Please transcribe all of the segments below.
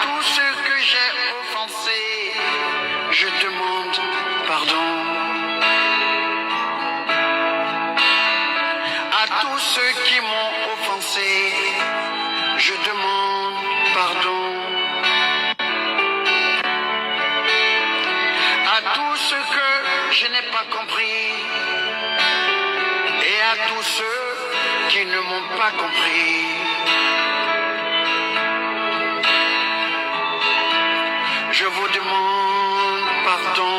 tous ceux que j'ai offensés, je demande pardon. À tous ceux qui m'ont offensé, je demande pardon. À tous ceux que je n'ai pas compris et à tous ceux qui ne m'ont pas compris, je vous demande pardon.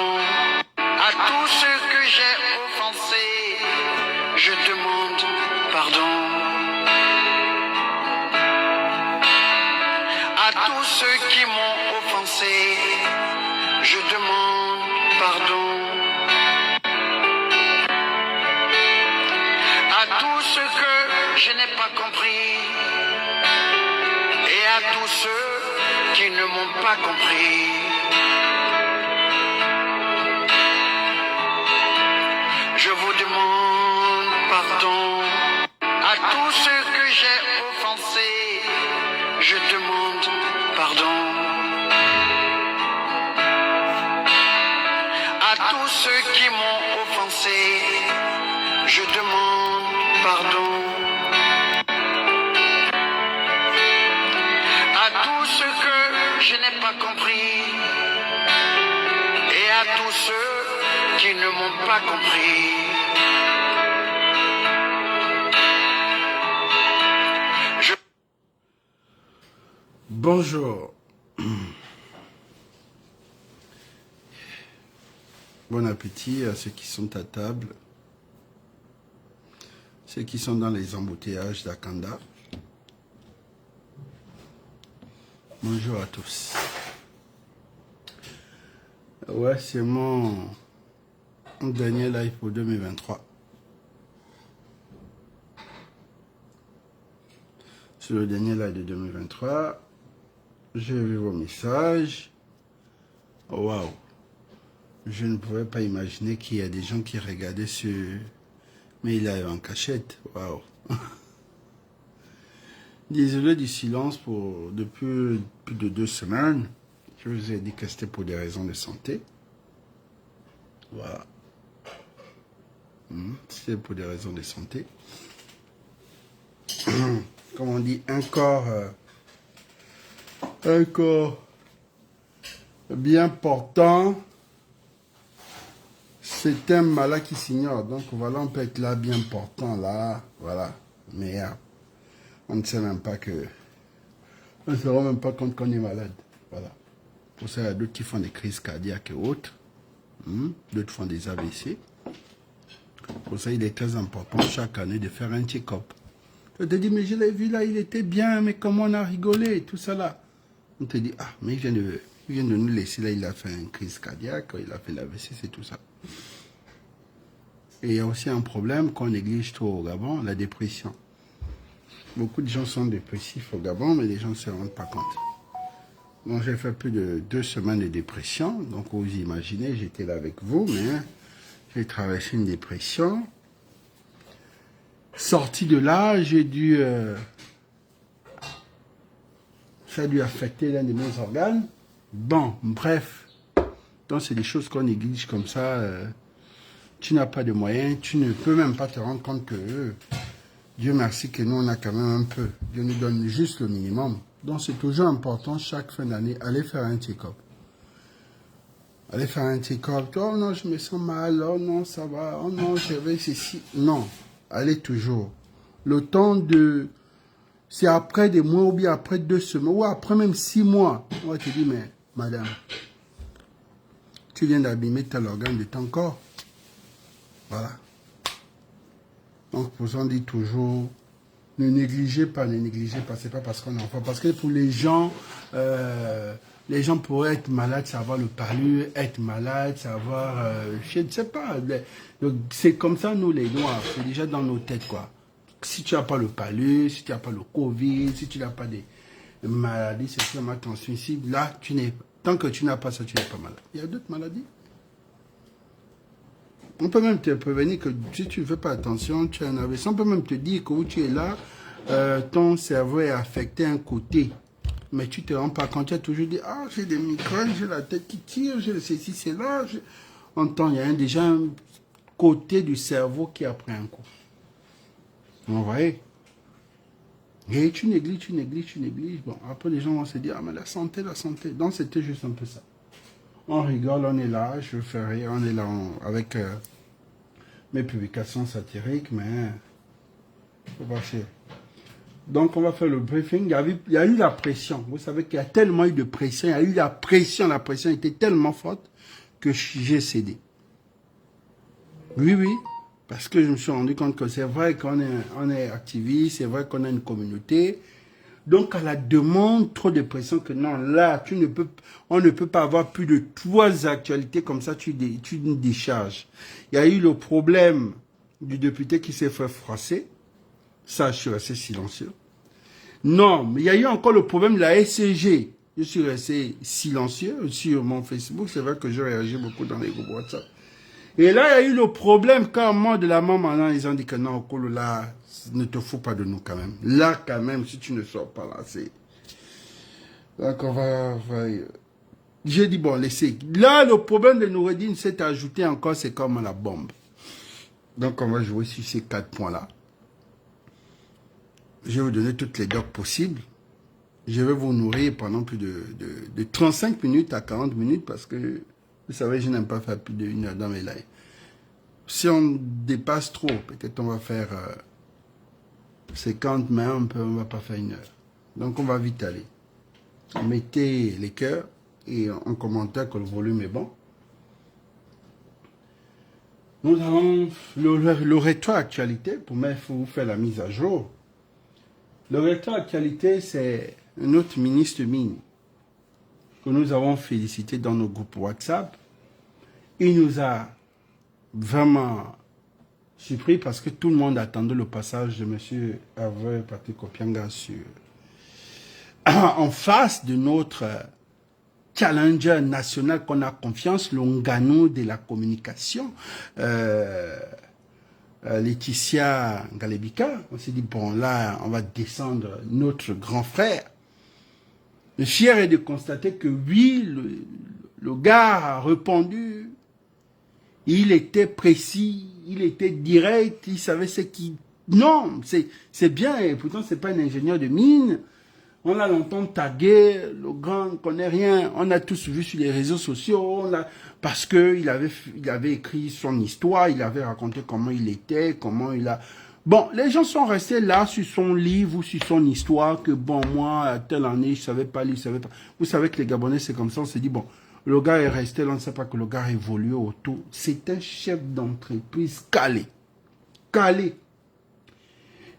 À tous ceux que j'ai offensés, je demande pardon. À tous ceux qui m'ont offensé, je demande pardon. À tous ceux que je n'ai pas compris et à tous ceux qui ne m'ont pas compris, je vous demande pardon. À tous ceux que j'ai offensés, je demande pardon. À tous ceux qui m'ont offensé, je demande pardon. À tous ceux que je n'ai pas compris et à tous ceux qui ne m'ont pas compris, Bonjour. Bon appétit à ceux qui sont à table, ceux qui sont dans les embouteillages d'Akanda. Bonjour à tous. Ouais, c'est mon dernier live pour 2023. C'est le dernier live de 2023. J'ai vu vos messages. Waouh! Je ne pouvais pas imaginer qu'il y a des gens qui regardaient mes lives en cachette. Waouh! Désolé du silence depuis plus de 2 semaines. Je vous ai dit que c'était pour des raisons de santé. Voilà. C'était pour des raisons de santé. Comme on dit, un corps bien portant, c'est un malade qui s'ignore. Donc voilà, on peut être là bien portant, là, voilà. Mais on ne sait même pas que... On ne se rend même pas compte qu'on est malade. Voilà. Pour ça, il y a d'autres qui font des crises cardiaques et autres. D'autres font des AVC. Pour ça, il est très important chaque année de faire un check-up. On te dit, mais je l'ai vu là, il était bien, mais comment on a rigolé, tout ça là. On te dit, ah, mais il vient de nous laisser là, il a fait une crise cardiaque, il a fait l'AVC, c'est tout ça. Et il y a aussi un problème qu'on néglige trop au Gabon, la dépression. Beaucoup de gens sont dépressifs au Gabon, mais les gens ne se rendent pas compte. Donc j'ai fait plus de 2 semaines de dépression, donc vous imaginez, j'étais là avec vous, mais j'ai traversé une dépression. Sorti de là, j'ai dû... ça a dû affecter l'un de mes organes. Bon, bref. Donc, c'est des choses qu'on néglige comme ça. Tu n'as pas de moyens. Tu ne peux même pas te rendre compte que Dieu merci que nous, on a quand même un peu. Dieu nous donne juste le minimum. Donc, c'est toujours important, chaque fin d'année, aller faire un check-up. Aller faire un check-up. Oh non, je me sens mal. Oh non, ça va. Oh non, je vais ceci. Non. Allez toujours. Le temps de... C'est après des mois ou bien après 2 semaines ou après même 6 mois. On va te dire, mais madame, tu viens d'abîmer tel organe de ton corps. Voilà. Donc, pour ça, on dit toujours, ne négligez pas, c'est pas parce qu'on est enfant. Parce que pour les gens pourraient être malades, savoir le palu, être malade, savoir, je ne sais pas. Donc, c'est comme ça, nous les Noirs, c'est déjà dans nos têtes, quoi. Si tu n'as pas le palu, si tu n'as pas le Covid, si tu n'as pas des maladies, c'est sûrement transmissible, là, tant que tu n'as pas ça, tu n'es pas malade. Il y a d'autres maladies. On peut même te prévenir que si tu ne fais pas attention, tu as un AVC. On peut même te dire que où tu es là, ton cerveau est affecté à un côté. Mais tu te rends pas compte, tu as toujours dit, ah, j'ai des migraines, j'ai la tête qui tire, j'ai le ceci, c'est là. On entend, il y a déjà un côté du cerveau qui a pris un coup. Vous voyez? Et tu négliges, tu négliges, tu négliges. Bon, après, les gens vont se dire, ah, mais la santé, la santé. Donc, c'était juste un peu ça. On rigole, on est là, je fais rire, on est là avec mes publications satiriques, mais faut passer. Donc, on va faire le briefing. Il y a eu la pression. Vous savez qu'il y a tellement eu de pression. Il y a eu la pression était tellement forte que j'ai cédé. Oui, oui. Parce que je me suis rendu compte que c'est vrai qu'on est activiste, c'est vrai qu'on a une communauté. Donc, à la demande, trop de pression que non, là, on ne peut pas avoir plus de 3 actualités comme ça, tu nous décharges. Il y a eu le problème du député qui s'est fait froisser. Ça, je suis resté silencieux. Non, mais il y a eu encore le problème de la SCG. Je suis resté silencieux sur mon Facebook. C'est vrai que je réagis beaucoup dans les groupes WhatsApp. Et là, il y a eu le problème quand moi de la maman, ils ont dit que non, Kolo, là, ne te fous pas de nous quand même. Là, quand même, si tu ne sors pas là, c'est... Donc, on va... J'ai dit, bon, laissez. Là, le problème de Noureddine s'est ajouté encore, c'est comme la bombe. Donc, on va jouer sur ces 4 points-là. Je vais vous donner toutes les docs possibles. Je vais vous nourrir pendant plus de 35 minutes à 40 minutes parce que, vous savez, je n'aime pas faire plus d'1 heure dans mes lives. Si on dépasse trop, peut-être on va faire 50, mais on ne va pas faire 1 heure. Donc, on va vite aller. Mettez les cœurs et en commentaire que le volume est bon. Nous avons le rétro actualité pour vous faire la mise à jour. Le rétro actualité, c'est notre ministre mine que nous avons félicité dans nos groupes WhatsApp. Il nous a vraiment surpris parce que tout le monde attendait le passage de M. Hervé Patrick Opianga en face de notre challenger national qu'on a confiance, le Nganou de la communication, Laetitia Ngalebika. On s'est dit, bon là, on va descendre notre grand frère. Le fier est de constater que oui, le gars a répondu. Il était précis, il était direct, il savait ce qui... Non, c'est bien, et pourtant c'est pas un ingénieur de mine. On a longtemps tagué, le grand ne connaît rien. On a tous vu sur les réseaux sociaux, parce qu'il avait écrit son histoire, il avait raconté comment il était, comment il a... Bon, les gens sont restés là sur son livre ou sur son histoire, que bon, moi, à telle année, je savais pas lire, je savais pas... Vous savez que les Gabonais, c'est comme ça, on s'est dit, bon, le gars est resté là, on ne sait pas que le gars a évolué autour. C'est un chef d'entreprise calé. Calé.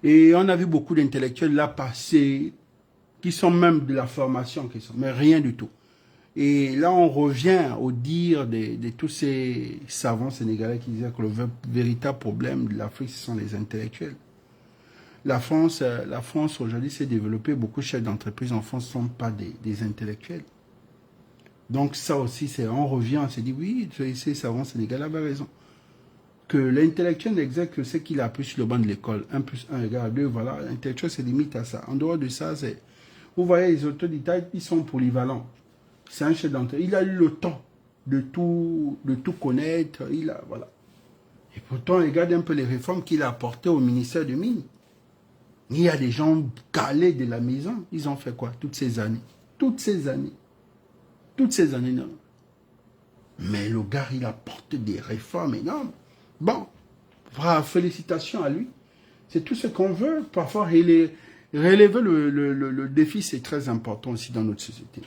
Et on a vu beaucoup d'intellectuels là passer, qui sont même de la formation, mais rien du tout. Et là, on revient au dire de tous ces savants sénégalais qui disaient que le véritable problème de l'Afrique, ce sont les intellectuels. La France aujourd'hui s'est développée, beaucoup de chefs d'entreprise en France ne sont pas des intellectuels. Donc ça aussi, on revient, on s'est dit, oui, ces savants sénégalais avaient raison. Que l'intellectuel n'exerce que ce qu'il a appris sur le banc de l'école. 1 + 1 = 2, voilà. L'intellectuel se limite à ça. En dehors de ça, c'est... Vous voyez, les autodidactes, ils sont polyvalents. C'est un chef d'entreprise. Il a eu le temps de tout connaître. Voilà. Et pourtant, regarde un peu les réformes qu'il a apportées au ministère de Mines. Il y a des gens calés de la maison. Ils ont fait quoi toutes ces années? Toutes ces années, non. Mais le gars, il a apporté des réformes énormes. Bon, félicitations à lui. C'est tout ce qu'on veut. Parfois, relever le défi, c'est très important aussi dans notre société.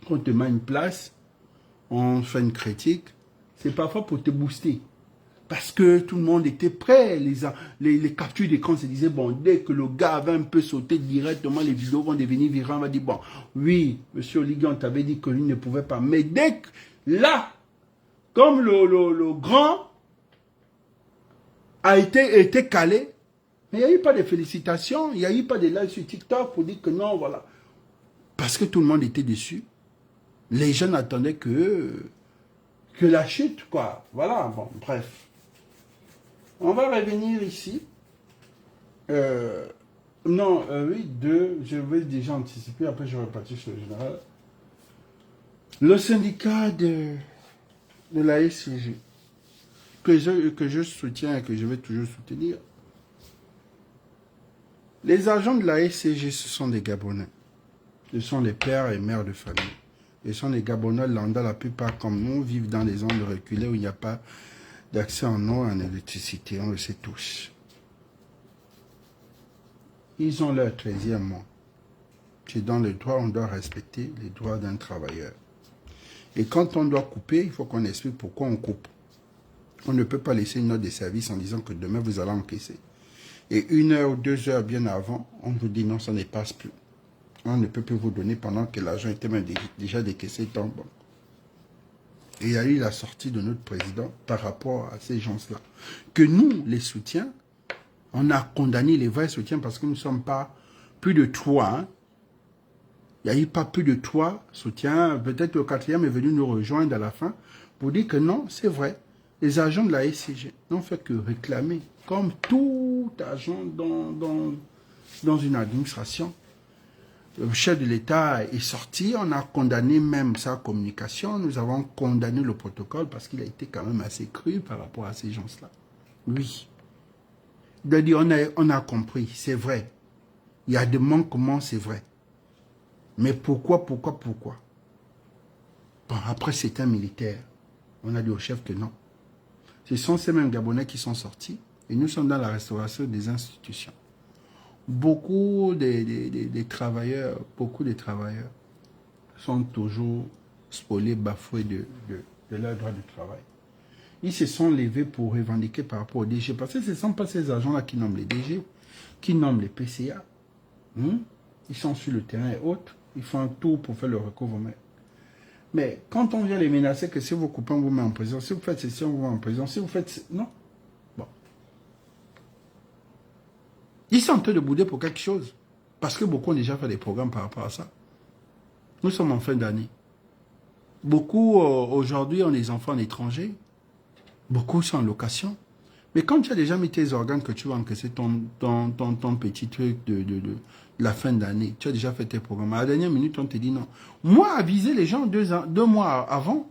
Quand on te met une place, on fait une critique, c'est parfois pour te booster. Parce que tout le monde était prêt. Les captures d'écran se disaient, bon, dès que le gars avait un peu sauté directement, les vidéos vont devenir virales. On va dire, bon, oui, monsieur Oligui, on t'avait dit que lui ne pouvait pas. Mais dès que, là, comme le grand a été calé, mais il n'y a eu pas de félicitations, il n'y a eu pas de live sur TikTok pour dire que non, voilà. Parce que tout le monde était déçu. Les gens attendaient que la chute, quoi. Voilà, bon, bref. On va revenir ici. Non, oui, deux, je vais déjà anticiper, après je vais repartir sur le général. Le syndicat de la SCG, que je soutiens et que je vais toujours soutenir, les agents de la SCG, ce sont des Gabonais. Ce sont les pères et mères de famille. Ce sont des Gabonais lambda, la plupart comme nous, vivent dans des zones reculées où il n'y a pas d'accès en eau et en électricité, on le sait tous. Ils ont leur 13e mois. C'est dans le droit, on doit respecter les droits d'un travailleur. Et quand on doit couper, il faut qu'on explique pourquoi on coupe. On ne peut pas laisser une note de service en disant que demain vous allez encaisser. Et 1 heure ou 2 heures bien avant, on vous dit non, ça ne passe plus. On ne peut plus vous donner pendant que l'argent était même déjà décaissé dans le banque. Et il y a eu la sortie de notre président par rapport à ces gens-là. Que nous, les soutiens, on a condamné les vrais soutiens parce que nous ne sommes pas plus de 3. Hein. Il n'y a eu pas plus de 3 soutiens. Peut-être le 4e est venu nous rejoindre à la fin pour dire que non, c'est vrai. Les agents de la SCG n'ont fait que réclamer, comme tout agent dans une administration. Le chef de l'État est sorti, on a condamné même sa communication, nous avons condamné le protocole parce qu'il a été quand même assez cru par rapport à ces gens-là. Oui. Il a dit, on a compris, c'est vrai. Il y a des manquements, c'est vrai. Mais pourquoi Bon, après, c'est un militaire. On a dit au chef que non. Ce sont ces mêmes Gabonais qui sont sortis et nous sommes dans la restauration des institutions. Beaucoup des travailleurs, sont toujours spoliés, bafoués de leur droit de travail. Ils se sont levés pour revendiquer par rapport aux DG, parce que ce ne sont pas ces agents-là qui nomment les DG, qui nomment les PCA. Ils sont sur le terrain et autres, ils font un tour pour faire le recouvrement. Mais quand on vient les menacer que si vous coupez, on vous met en prison, si vous faites ceci, on vous met en prison, si vous faites... Non. Bon. Ils sont en train de bouder pour quelque chose. Parce que beaucoup ont déjà fait des programmes par rapport à ça. Nous sommes en fin d'année. Beaucoup, aujourd'hui, ont des enfants étrangers. Beaucoup sont en location. Mais quand tu as déjà mis tes organes, que tu vas encaisser ton petit truc de la fin d'année, tu as déjà fait tes programmes. À la dernière minute, on te dit non. Moi, aviser les gens 2 mois avant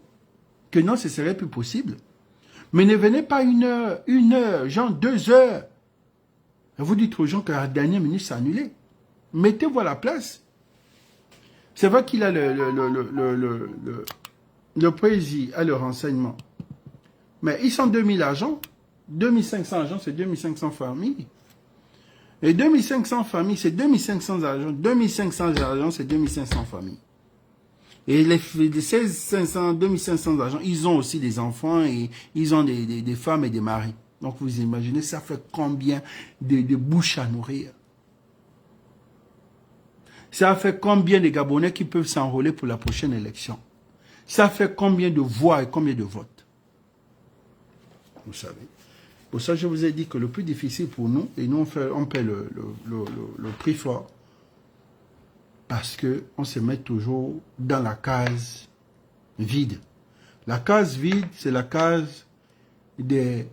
que non, ce serait plus possible. Mais ne venez pas 1 heure, genre 2 heures. Et vous dites aux gens qu'à la dernière minute, c'est annulé. Mettez-vous à la place. C'est vrai qu'il a le président a le renseignement. Mais ils sont 2000 agents. 2500 agents, c'est 2500 familles. Et 2500 familles, c'est 2500 agents. 2500 agents, c'est 2500 familles. Et les 2500 agents, ils ont aussi des enfants et ils ont des femmes et des maris. Donc vous imaginez, ça fait combien de bouches à nourrir? Ça fait combien de Gabonais qui peuvent s'enrôler pour la prochaine élection? Ça fait combien de voix et combien de votes? Vous savez. Pour ça, je vous ai dit que le plus difficile pour nous, et nous on paie le prix fort, parce qu'on se met toujours dans la case vide. La case vide, c'est la case des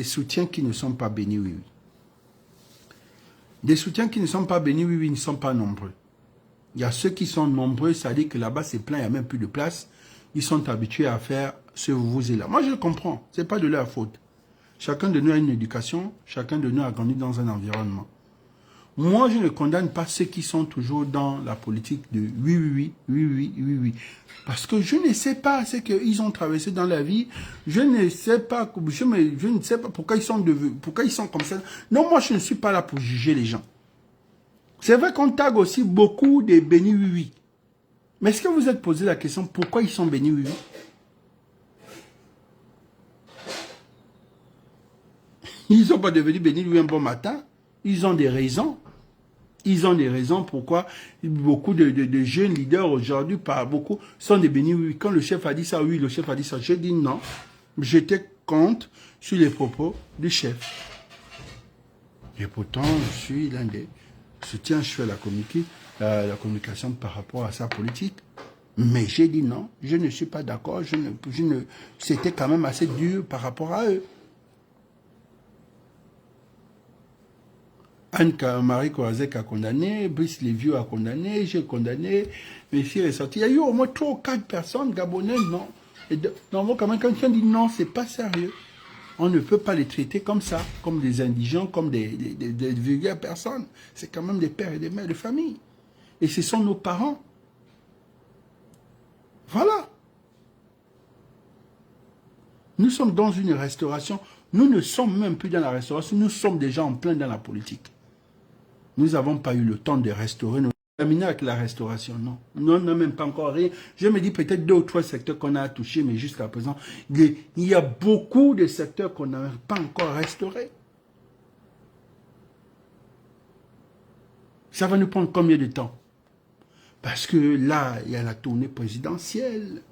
soutiens qui ne sont pas bénis, oui. Des soutiens qui ne sont pas bénis, oui, ne sont pas nombreux. Il y a ceux qui sont nombreux, ça dit que là-bas c'est plein, il n'y a même plus de place. Ils sont habitués à faire ce vous et là. Moi je le comprends, ce n'est pas de leur faute. Chacun de nous a une éducation, chacun de nous a grandi dans un environnement. Moi je ne condamne pas ceux qui sont toujours dans la politique de oui. Parce que je ne sais pas ce qu'ils ont traversé dans la vie. Je ne sais pas, je ne sais pas pourquoi ils sont comme ça. Non, moi je ne suis pas là pour juger les gens. C'est vrai qu'on tague aussi beaucoup des bénis oui. Mais est-ce que vous êtes posé la question pourquoi ils sont bénis oui? Ils ne sont pas devenus bénis oui un bon matin. Ils ont des raisons. Ils ont des raisons pourquoi beaucoup de jeunes leaders aujourd'hui, beaucoup, sont des bénis oui. Quand le chef a dit ça, oui, le chef a dit ça. J'ai dit non. J'étais contre sur les propos du chef. Et pourtant, je suis l'un des soutiens, je fais la communication par rapport à sa politique. Mais j'ai dit non, je ne suis pas d'accord, c'était quand même assez dur par rapport à eux. Anne-Marie Corazec a condamné, Brice Lévieux a condamné, j'ai condamné, Messi est sorti. Il y a eu au moins 3 ou 4 personnes gabonaises, non. Et normalement, quand même, quand on dit non, c'est pas sérieux. On ne peut pas les traiter comme ça, comme des indigents, comme des vulgaires personnes. C'est quand même des pères et des mères de famille. Et ce sont nos parents. Voilà. Nous sommes dans une restauration. Nous ne sommes même plus dans la restauration. Nous sommes déjà en plein dans la politique. Nous n'avons pas eu le temps de restaurer nos... Terminer avec la restauration, non. Nous n'avons même pas encore rien. Je me dis peut-être 2 ou 3 secteurs qu'on a touchés, mais jusqu'à présent, il y a beaucoup de secteurs qu'on n'a pas encore restaurés. Ça va nous prendre combien de temps? Parce que là, il y a la tournée présidentielle.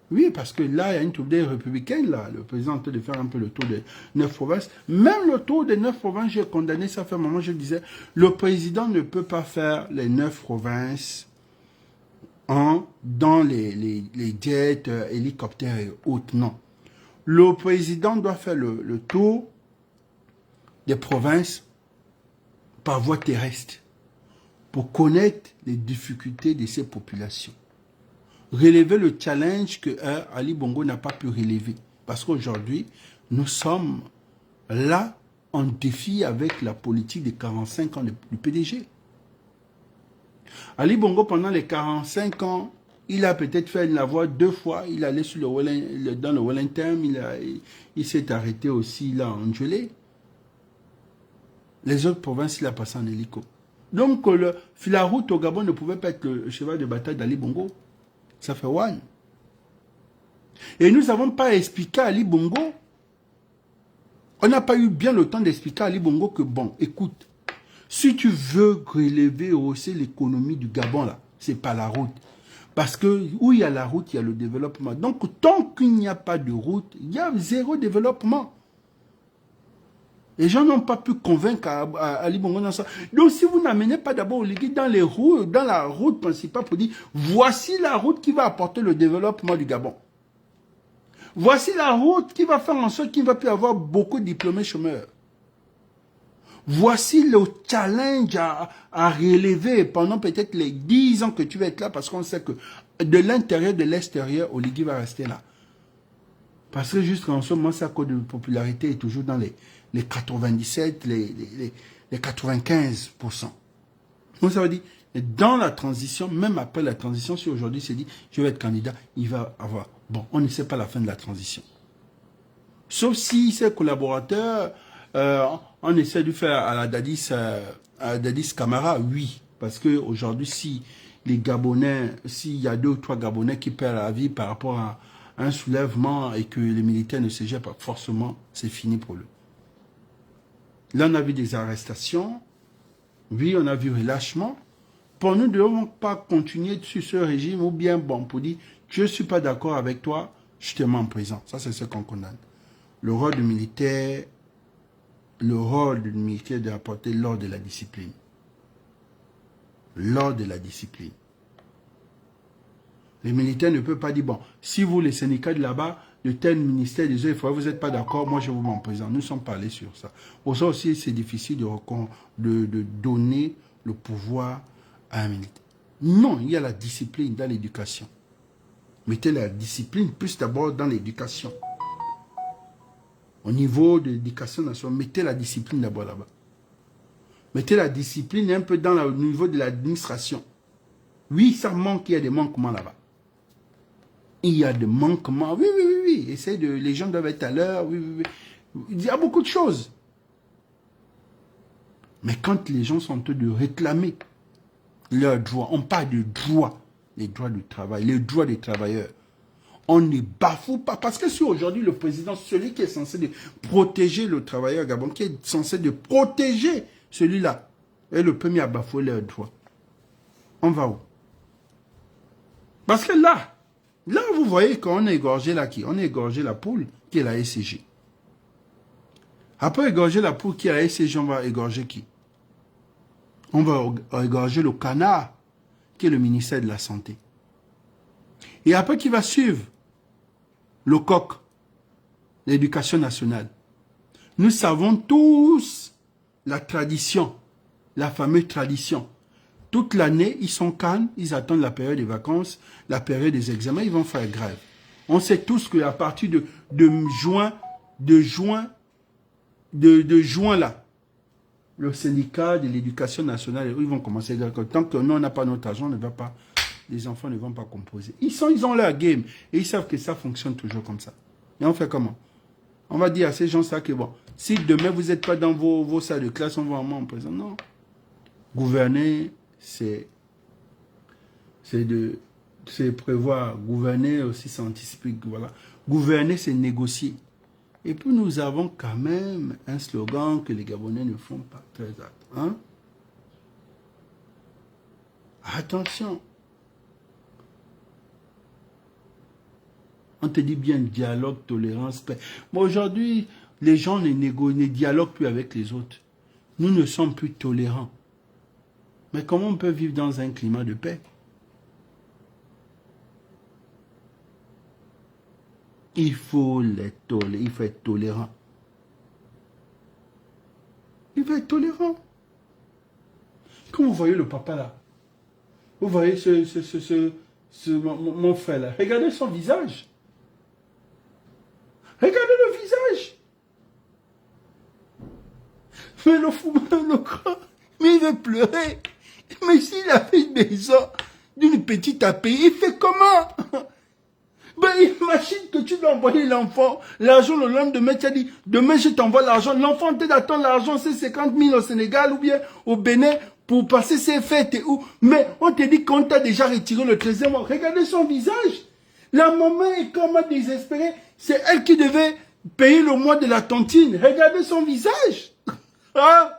Oui, parce que là, il y a une tournée républicaine, là. Le président est en train de faire un peu le tour des 9 provinces. Même le tour des 9 provinces, j'ai condamné, ça fait un moment, je disais, le président ne peut pas faire les 9 provinces dans les jets, hélicoptères et autres. Non. Le président doit faire le tour des provinces par voie terrestre pour connaître les difficultés de ces populations. Relever le challenge que Ali Bongo n'a pas pu relever. Parce qu'aujourd'hui, nous sommes là en défi avec la politique des 45 ans du PDG. Ali Bongo, pendant les 45 ans, il a peut-être fait la voie 2 fois. Il allait sur dans le Wellington, il s'est arrêté aussi là en gelée. Les autres provinces, il a passé en hélico. Donc, la route au Gabon ne pouvait pas être le cheval de bataille d'Ali Bongo. Ça fait one. Et nous n'avons pas expliqué à Ali Bongo. On n'a pas eu bien le temps d'expliquer à Ali Bongo que, bon, écoute, si tu veux relever aussi l'économie du Gabon, là, c'est pas la route. Parce que où il y a la route, il y a le développement. Donc, tant qu'il n'y a pas de route, il y a 0 développement. Les gens n'ont pas pu convaincre Ali Bongo dans ça. Donc, si vous n'amenez pas d'abord Oligui dans la route principale pour dire, voici la route qui va apporter le développement du Gabon. Voici la route qui va faire en sorte qu'il ne va plus avoir beaucoup de diplômés chômeurs. Voici le challenge à relever pendant peut-être les 10 ans que tu vas être là, parce qu'on sait que de l'intérieur, de l'extérieur, Oligui va rester là. Parce que jusqu'en ce moment, sa cote de popularité est toujours dans les 97, les 95%. Donc ça veut dire, dans la transition, même après la transition, si aujourd'hui c'est dit, je vais être candidat, il va avoir. Bon, on ne sait pas la fin de la transition. Sauf si ses collaborateurs, on essaie de faire à la Dadis Camara, oui. Parce que aujourd'hui, si les Gabonais, s'il y a 2 ou 3 Gabonais qui perdent la vie par rapport à un soulèvement et que les militaires ne se jettent pas, forcément, c'est fini pour eux. Là, on a vu des arrestations. Oui, on a vu relâchement. Pour nous, ne devons pas continuer sur ce régime ou bien, bon, pour dire, je ne suis pas d'accord avec toi, je te mets en prison. Ça, c'est ce qu'on condamne. Le rôle du militaire est d'apporter l'ordre de la discipline. L'ordre de la discipline. Les militaires ne peuvent pas dire, bon, si vous, les syndicats de là-bas, de tel ministère, des fois, vous n'êtes pas d'accord, moi je vous mets en prison. Nous sommes pas allés sur ça. Pour ça aussi, c'est difficile de donner le pouvoir à un militaire. Non, il y a la discipline dans l'éducation. Mettez la discipline plus d'abord dans l'éducation. Au niveau de l'éducation nationale, mettez la discipline d'abord là-bas. Mettez la discipline un peu au niveau de l'administration. Oui, ça manque, il y a des manquements là-bas. Il y a des manquements. Oui. Les gens doivent être à l'heure. Oui. Il y a beaucoup de choses. Mais quand les gens sont en train de réclamer leurs droits, on parle de droits, les droits du travail, les droits des travailleurs. On ne bafoue pas. Parce que si aujourd'hui le président, celui qui est censé de protéger le travailleur gabon, qui est censé de protéger celui-là, est le premier à bafouer leurs droits, on va où? Parce que là, vous voyez qu'on a égorgé là qui? On a égorgé la poule qui est la SCG. Après égorger la poule qui est la SCG, on va égorger qui? On va égorger le canard qui est le ministère de la Santé. Et après qui va suivre? Le coq, l'éducation nationale. Nous savons tous la tradition la fameuse tradition. Toute l'année, ils sont calmes, ils attendent la période des vacances, la période des examens, ils vont faire grève. On sait tous qu'à partir de juin là, le syndicat de l'éducation nationale, ils vont commencer à dire que tant que nous, on n'a pas notre argent, les enfants ne vont pas composer. Ils ont leur game et ils savent que ça fonctionne toujours comme ça. Et on fait comment? On va dire à ces gens-là que bon, si demain vous n'êtes pas dans vos salles de classe, on va en présent. Non. Gouverner, c'est prévoir. Gouverner aussi, c'est anticiper. Voilà. Gouverner, c'est négocier. Et puis nous avons quand même un slogan que les Gabonais ne font pas très attention. Hein? Attention. On te dit bien dialogue, tolérance, paix. Mais aujourd'hui, les gens ne dialoguent plus avec les autres. Nous ne sommes plus tolérants. Mais comment on peut vivre dans un climat de paix? Il faut être tolérant. Il faut être tolérant. Quand vous voyez le papa là, vous voyez mon frère là, regardez son visage. Regardez le visage. Mais le fou, le grand, mais il veut pleurer. Mais s'il avait une maison d'une petite à payer, il fait comment? Ben, imagine que tu dois envoyer l'enfant, l'argent le lendemain, tu as dit, demain je t'envoie l'argent. L'enfant t'attend l'argent, c'est 50 000 au Sénégal ou bien au Bénin pour passer ses fêtes. Mais on te dit qu'on t'a déjà retiré le 13e mois. Regardez son visage. La maman est comme désespérée. C'est elle qui devait payer le mois de la tontine. Regardez son visage. Non,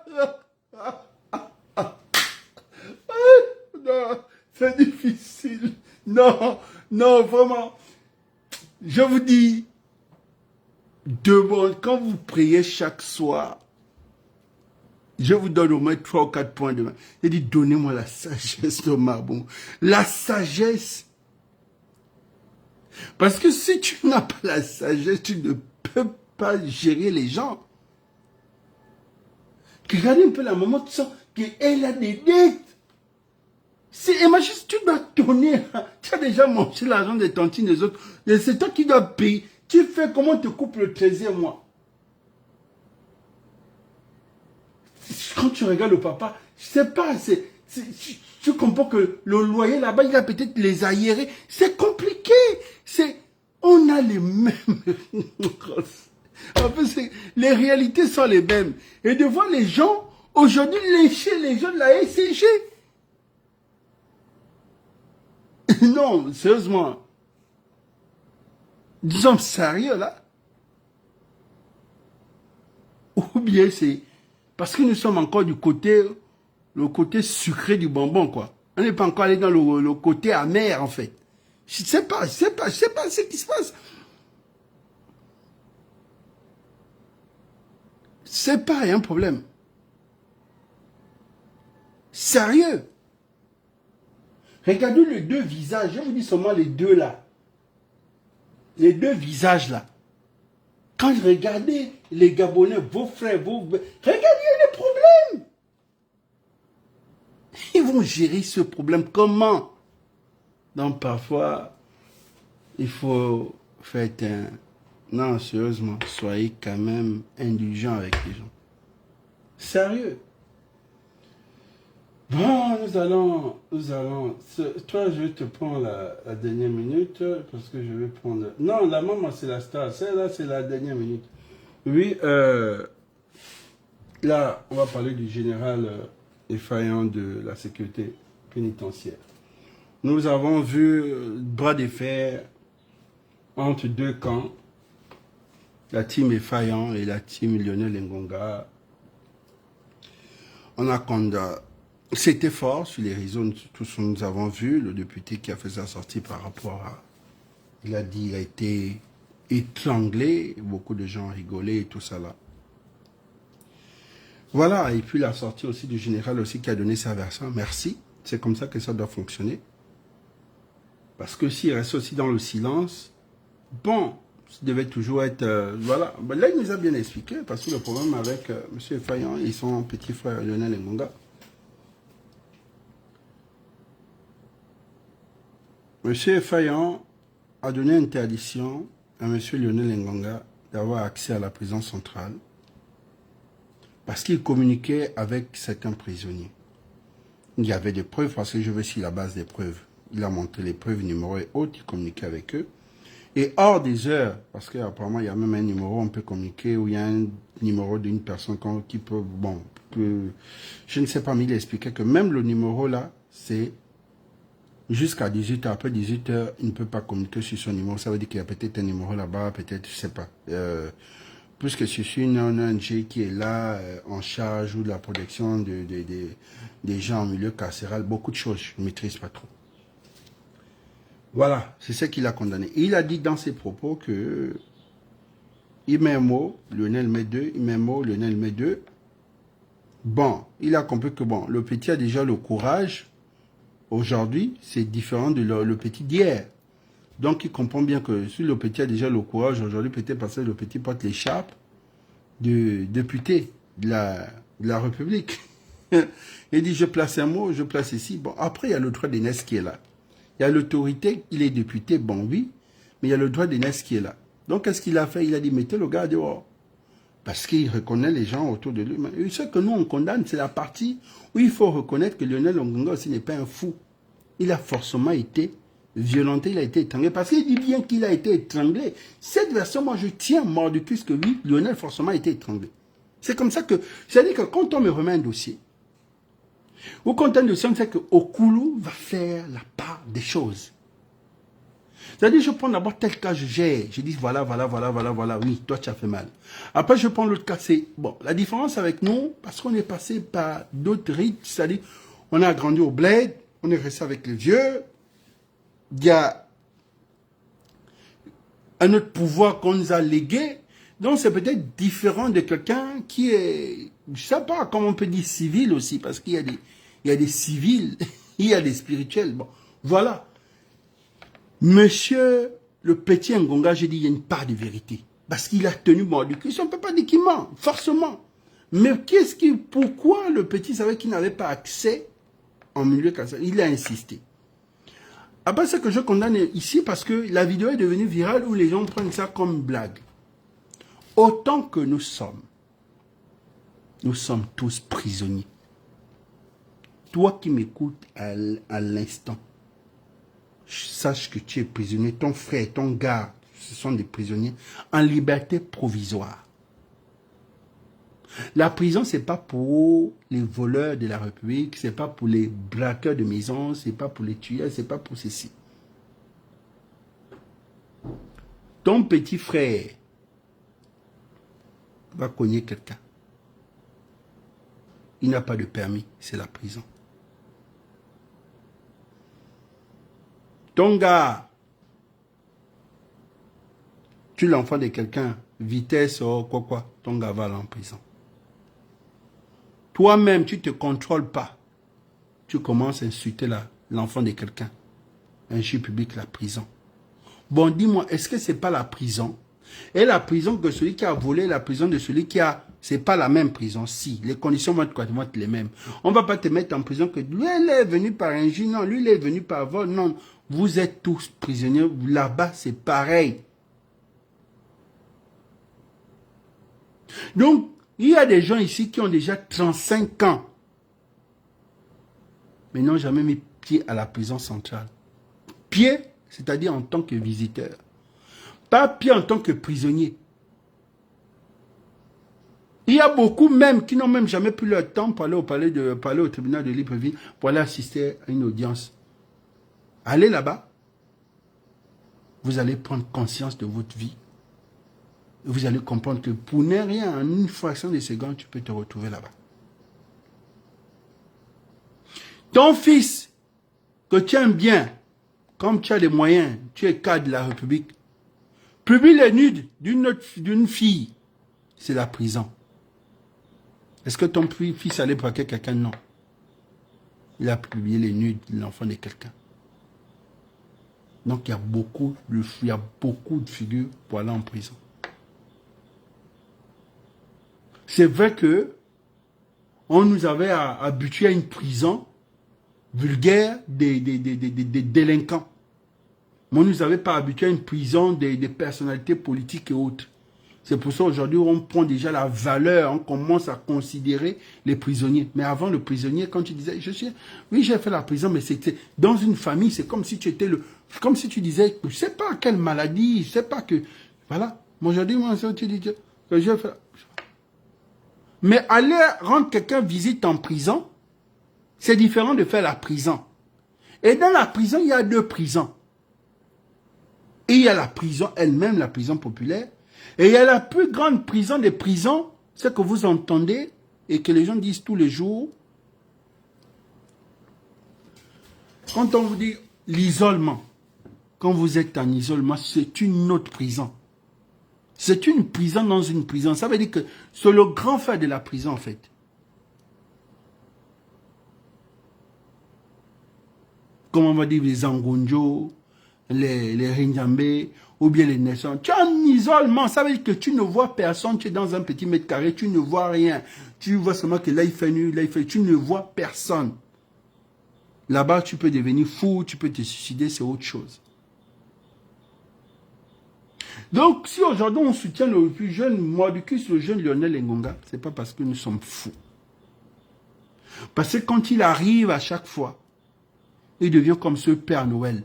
c'est difficile. Non, non, vraiment. Je vous dis, quand vous priez chaque soir, je vous donne au moins 3 ou 4 points de main. J'ai dit, donnez-moi la sagesse de Marbon. La sagesse. Parce que si tu n'as pas la sagesse, tu ne peux pas gérer les gens. Regardez un peu la maman, tu sens qu'elle a des dettes. Imagine, tu dois tourner, tu as déjà mangé l'argent des tantines des autres, et c'est toi qui dois payer. Tu fais comment te coupe le 13e mois? Quand tu regardes le papa, je sais pas, tu comprends que le loyer là-bas, il a peut-être les aérés. C'est compliqué. On a les mêmes. En fait, les réalités sont les mêmes. Et de voir les gens, aujourd'hui, lécher les gens de la SCG. Non, sérieusement. Nous sommes sérieux là. Ou bien c'est parce que nous sommes encore le côté sucré du bonbon, quoi. On n'est pas encore allé dans le côté amer, en fait. Je sais pas ce qui se passe. C'est pas un problème. Sérieux. Regardez les deux visages. Je vous dis seulement les deux là. Les deux visages là. Quand je regardais les Gabonais, vos frères, regardez les problèmes. Ils vont gérer ce problème comment? Donc parfois, il faut faire un... Non, sérieusement, soyez quand même indulgents avec les gens. Sérieux. Bon, nous allons... Toi, je vais te prendre la dernière minute, parce que je vais prendre... Non, la maman, c'est la star. Celle-là, c'est la dernière minute. Oui, là, on va parler du général défaillant de la sécurité pénitentiaire. Nous avons vu bras de fer entre deux camps, la team Effaillant et la team Lionel Ngonga. On a c'était fort sur les réseaux, tous nous avons vu le député qui a fait sa sortie par rapport à... Il a dit, il a été étranglé, beaucoup de gens ont rigolé et tout ça là. Voilà, et puis la sortie aussi du général aussi qui a donné sa version. Merci, c'est comme ça que ça doit fonctionner. Parce que s'il reste aussi dans le silence, bon, ça devait toujours être... voilà, ben là il nous a bien expliqué, parce que le problème avec M. Effaillant et son petit frère Lionel Ngonga, M. Fayan a donné interdiction à M. Lionel Ngonga d'avoir accès à la prison centrale parce qu'il communiquait avec certains prisonniers. Il y avait des preuves, parce que je vais sur la base des preuves. Il a montré les preuves, numéros et autres, il communiquait avec eux. Et hors des heures, parce qu'apparemment il y a même un numéro, on peut communiquer, où il y a un numéro d'une personne qui peut, bon, je ne sais pas, mais il expliquait que même le numéro là, c'est jusqu'à 18h. Après 18h, il ne peut pas communiquer sur son numéro. Ça veut dire qu'il y a peut-être un numéro là-bas, peut-être, je ne sais pas. Puisque je suis une ONG qui est là, en charge ou de la protection des gens en milieu carcéral, beaucoup de choses, je ne maîtrise pas trop. Voilà, c'est ce qu'il a condamné. Il a dit dans ses propos que il met un mot, Lionel met deux, il met un mot, Lionel met deux. Bon, il a compris que bon, le petit a déjà le courage. Aujourd'hui, c'est différent de le petit d'hier. Donc, il comprend bien que si le petit a déjà le courage, aujourd'hui, peut-être parce que le petit porte l'écharpe de député de la République. Il dit, je place un mot, je place ici. Bon, après, il y a le droit d'aînesse qui est là. Il y a l'autorité, il est député, bon oui, mais il y a le droit d'aînesse qui est là. Donc, qu'est-ce qu'il a fait? Il a dit, mettez le gars dehors. Parce qu'il reconnaît les gens autour de lui. Mais ce que nous, on condamne, c'est la partie où il faut reconnaître que Lionel Ngonga aussi n'est pas un fou. Il a forcément été violenté, il a été étranglé. Parce qu'il dit bien qu'il a été étranglé. Cette version, moi, je tiens mort de plus que oui, Lionel forcément a été étranglé. C'est comme ça que, c'est-à-dire que quand on me remet un dossier, ou quand un dossier, on sait que Okulu va faire la part des choses. C'est-à-dire, je prends d'abord tel cas, je gère. Je dis, voilà, oui, toi, tu as fait mal. Après, je prends l'autre cas, c'est, bon, la différence avec nous, parce qu'on est passé par d'autres rites, c'est-à-dire, on a grandi au bled, on est resté avec les vieux, il y a un autre pouvoir qu'on nous a légué, donc c'est peut-être différent de quelqu'un qui est, je sais pas comment on peut dire civil aussi, parce qu'il y a des civils, il y a des spirituels, bon, voilà. Monsieur le petit Ngonga, j'ai dit, il y a une part de vérité. Parce qu'il a tenu mort du Christ. On ne peut pas dire qu'il ment, forcément. Mais pourquoi le petit savait qu'il n'avait pas accès en milieu carcéral? Il a insisté. Après, ce que je condamne ici, parce que la vidéo est devenue virale où les gens prennent ça comme une blague. Autant que nous sommes tous prisonniers. Toi qui m'écoutes à l'instant, sache que tu es prisonnier, ton frère, ton gars, ce sont des prisonniers en liberté provisoire. La prison, c'est pas pour les voleurs de la République, c'est pas pour les braqueurs de maison, c'est pas pour les tueurs, c'est pas pour ceci. Ton petit frère va cogner quelqu'un. Il n'a pas de permis, c'est la prison. Ton gars, tu es l'enfant de quelqu'un, vitesse, oh, quoi, ton gars va aller en prison. Toi-même, tu ne te contrôles pas. Tu commences à insulter l'enfant de quelqu'un. Un juge public, la prison. Bon, dis-moi, est-ce que ce n'est pas la prison? Et la prison que celui qui a volé, la prison de celui qui a... C'est pas la même prison. Si, les conditions vont être les mêmes. On ne va pas te mettre en prison que lui, il est venu par un juge. Non, lui, il est venu par vol. Non, vous êtes tous prisonniers. Là-bas, c'est pareil. Donc, il y a des gens ici qui ont déjà 35 ans. Mais n'ont jamais mis pied à la prison centrale. Pied, c'est-à-dire en tant que visiteur. Pas pied en tant que prisonnier. Il y a beaucoup même qui n'ont même jamais pris leur temps pour aller au tribunal de Libreville pour aller assister à une audience. Allez là-bas. Vous allez prendre conscience de votre vie. Vous allez comprendre que pour ne rien, en une fraction de seconde, tu peux te retrouver là-bas. Ton fils, que tu aimes bien, comme tu as des moyens, tu es cadre de la République, publie les nudes d'une fille, c'est la prison. Est-ce que ton fils allait braquer quelqu'un? Non. Il a publié les nudes de l'enfant de quelqu'un. Donc il y a beaucoup de figures pour aller en prison. C'est vrai que on nous avait habitués à une prison vulgaire des délinquants. Moi, nous n'avons pas habitué à une prison des personnalités politiques et autres. C'est pour ça aujourd'hui on prend déjà la valeur, on commence à considérer les prisonniers. Mais avant le prisonnier, quand tu disais, oui, j'ai fait la prison, mais c'était dans une famille, c'est comme si tu étais comme si tu disais, je ne sais pas quelle maladie, je ne sais pas que, voilà. Moi, aujourd'hui, moi, tu dis que j'ai fait. Mais aller rendre quelqu'un visite en prison, c'est différent de faire la prison. Et dans la prison, il y a deux prisons. Et il y a la prison elle-même, la prison populaire. Et il y a la plus grande prison des prisons, ce que vous entendez et que les gens disent tous les jours. Quand on vous dit l'isolement, quand vous êtes en isolement, c'est une autre prison. C'est une prison dans une prison. Ça veut dire que c'est le grand fait de la prison en fait. Comme on va dire les Angonjo, les Rinjambé, ou bien les nations. Tu es en isolement, ça veut dire que tu ne vois personne, tu es dans un petit mètre carré, tu ne vois rien. Tu vois seulement que là il fait nuit, là il fait... Tu ne vois personne. Là-bas, tu peux devenir fou, tu peux te suicider, c'est autre chose. Donc, si aujourd'hui on soutient le plus jeune Mordicus, le jeune Lionel Ngonga, c'est pas parce que nous sommes fous. Parce que quand il arrive à chaque fois, il devient comme ce Père Noël.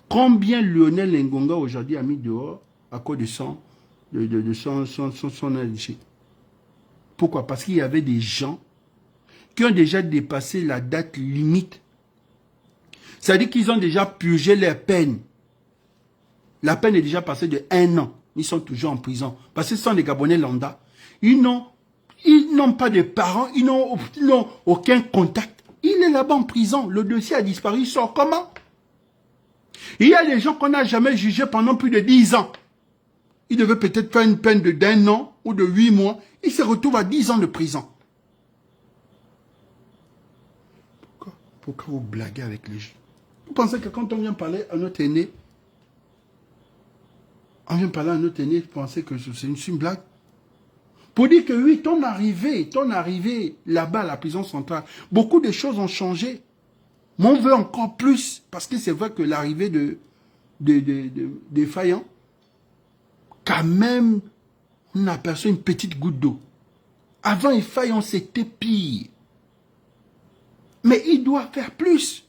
Combien Lionel Ngonga aujourd'hui a mis dehors à cause de son énergie? Pourquoi? Parce qu'il y avait des gens qui ont déjà dépassé la date limite. C'est-à-dire qu'ils ont déjà purgé leur peine. La peine est déjà passée de 1 an. Ils sont toujours en prison. Parce que ce sont des Gabonais lambda. Ils n'ont pas de parents, ils n'ont aucun contact. Il est là-bas en prison. Le dossier a disparu. Il sort comment? Il y a des gens qu'on n'a jamais jugés pendant plus de 10 ans. Ils devaient peut-être faire une peine d'1 an ou de 8 mois. Ils se retrouvent à 10 ans de prison. Pourquoi vous blaguez avec les gens? Vous pensez que quand on vient parler à notre aîné, vous pensez que c'est une blague? Pour dire que oui, ton arrivée là-bas à la prison centrale, beaucoup de choses ont changé. Mais on veut encore plus, parce que c'est vrai que l'arrivée de Fayan, quand même, on aperçoit une petite goutte d'eau. Avant Fayan, c'était pire. Mais il doit faire plus.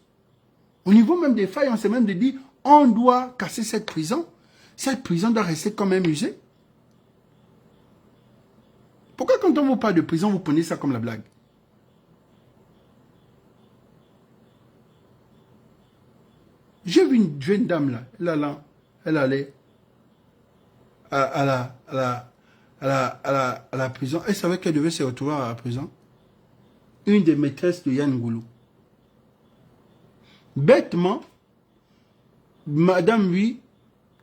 Au niveau même des Fayan, c'est même de dire, on doit casser cette prison. Cette prison doit rester comme un musée. Pourquoi quand on vous parle de prison, vous prenez ça comme la blague? J'ai vu une jeune dame là, elle allait à la prison. Elle savait qu'elle devait se retrouver à la prison. Une des maîtresses de Yann Goulou. Bêtement, madame, oui,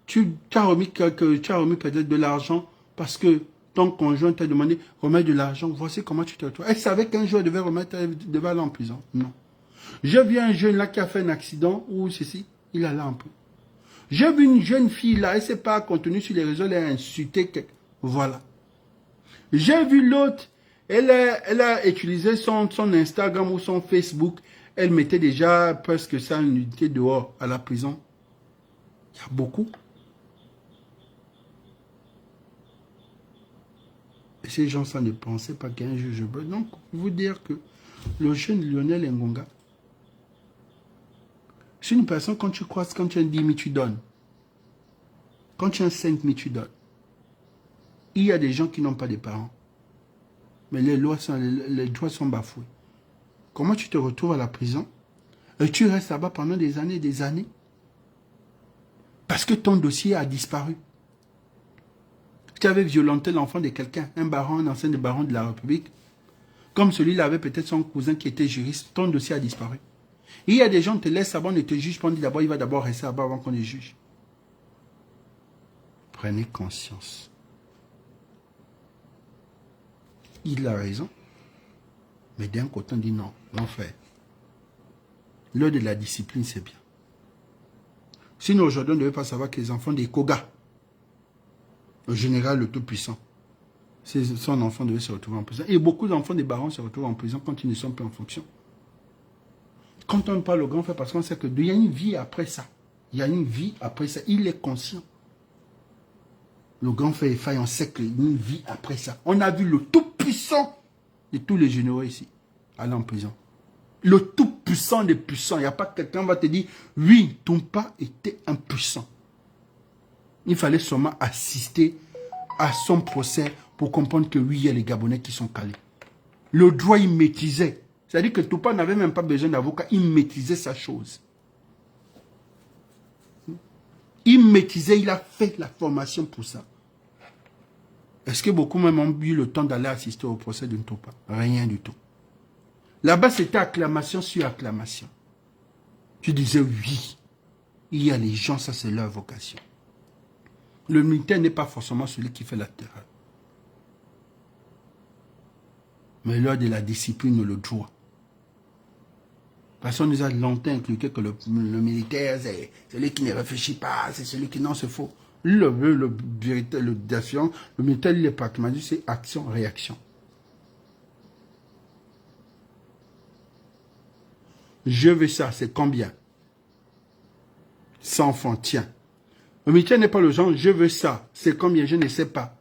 tu as remis peut-être de l'argent parce que ton conjoint t'a demandé remettre de l'argent. Voici comment tu te retrouves. Elle savait qu'un jour elle devait aller en prison. Non. J'ai vu un jeune là qui a fait un accident ou ceci, il allait en prison. J'ai vu une jeune fille là, elle ne s'est pas contenue sur les réseaux, elle a insulté quelqu'un. Voilà. J'ai vu l'autre, elle a utilisé son Instagram ou son Facebook, elle mettait déjà presque ça une unité dehors à la prison. Il y a beaucoup. Et ces gens, ça ne pensaient pas qu'un juge peut. Donc, vous dire que le jeune Lionel Ngonga, c'est une personne, quand tu croises, quand tu as 10 000, tu donnes. Quand tu as 5 000, tu donnes. Il y a des gens qui n'ont pas de parents. Mais les droits sont bafoués. Comment tu te retrouves à la prison et tu restes là-bas pendant des années et des années? Parce que ton dossier a disparu. Tu avais violenté l'enfant de quelqu'un, un baron, un ancien baron de la République. Comme celui-là avait peut-être son cousin qui était juriste, ton dossier a disparu. Il y a des gens qui te laissent avant, ne te jugent pas, on dit d'abord, il va d'abord rester là-bas avant qu'on les juge. Prenez conscience. Il a raison. Mais d'un côté, on dit non, l'enfer. L'heure de la discipline, c'est bien. Sinon, aujourd'hui, on ne devait pas savoir que les enfants des Koga, le général le Tout-Puissant, son enfant devait se retrouver en prison. Et beaucoup d'enfants des barons se retrouvent en prison quand ils ne sont plus en fonction. Quand on parle au grand frère, parce qu'on sait qu'il y a une vie après ça. Il y a une vie après ça. Il est conscient. Le grand frère Eiffage, on sait qu'il y a une vie après ça. On a vu le tout-puissant de tous les généraux ici, aller en prison. Le tout-puissant des puissants. Il n'y a pas quelqu'un qui va te dire, oui, Toumpa était impuissant. Il fallait seulement assister à son procès pour comprendre que oui, il y a les Gabonais qui sont calés. Le droit, il maîtrisait. C'est-à-dire que Toumpa n'avait même pas besoin d'avocat, il maîtrisait sa chose. Il maîtrisait, il a fait la formation pour ça. Est-ce que beaucoup même ont eu le temps d'aller assister au procès de Toumpa? Rien du tout. Là-bas, c'était acclamation sur acclamation. Tu disais oui, il y a les gens, ça c'est leur vocation. Le militaire n'est pas forcément celui qui fait la terreur. Mais l'heure de la discipline, le droit. Parce qu'on nous a longtemps inculqué que le militaire, c'est celui qui ne réfléchit pas, c'est celui qui... Non, c'est faux. Le militaire, il est pragmatique, c'est action-réaction. Je veux ça, c'est combien? 100 francs, tiens. Le militaire n'est pas le genre, je veux ça, c'est combien? Je ne sais pas.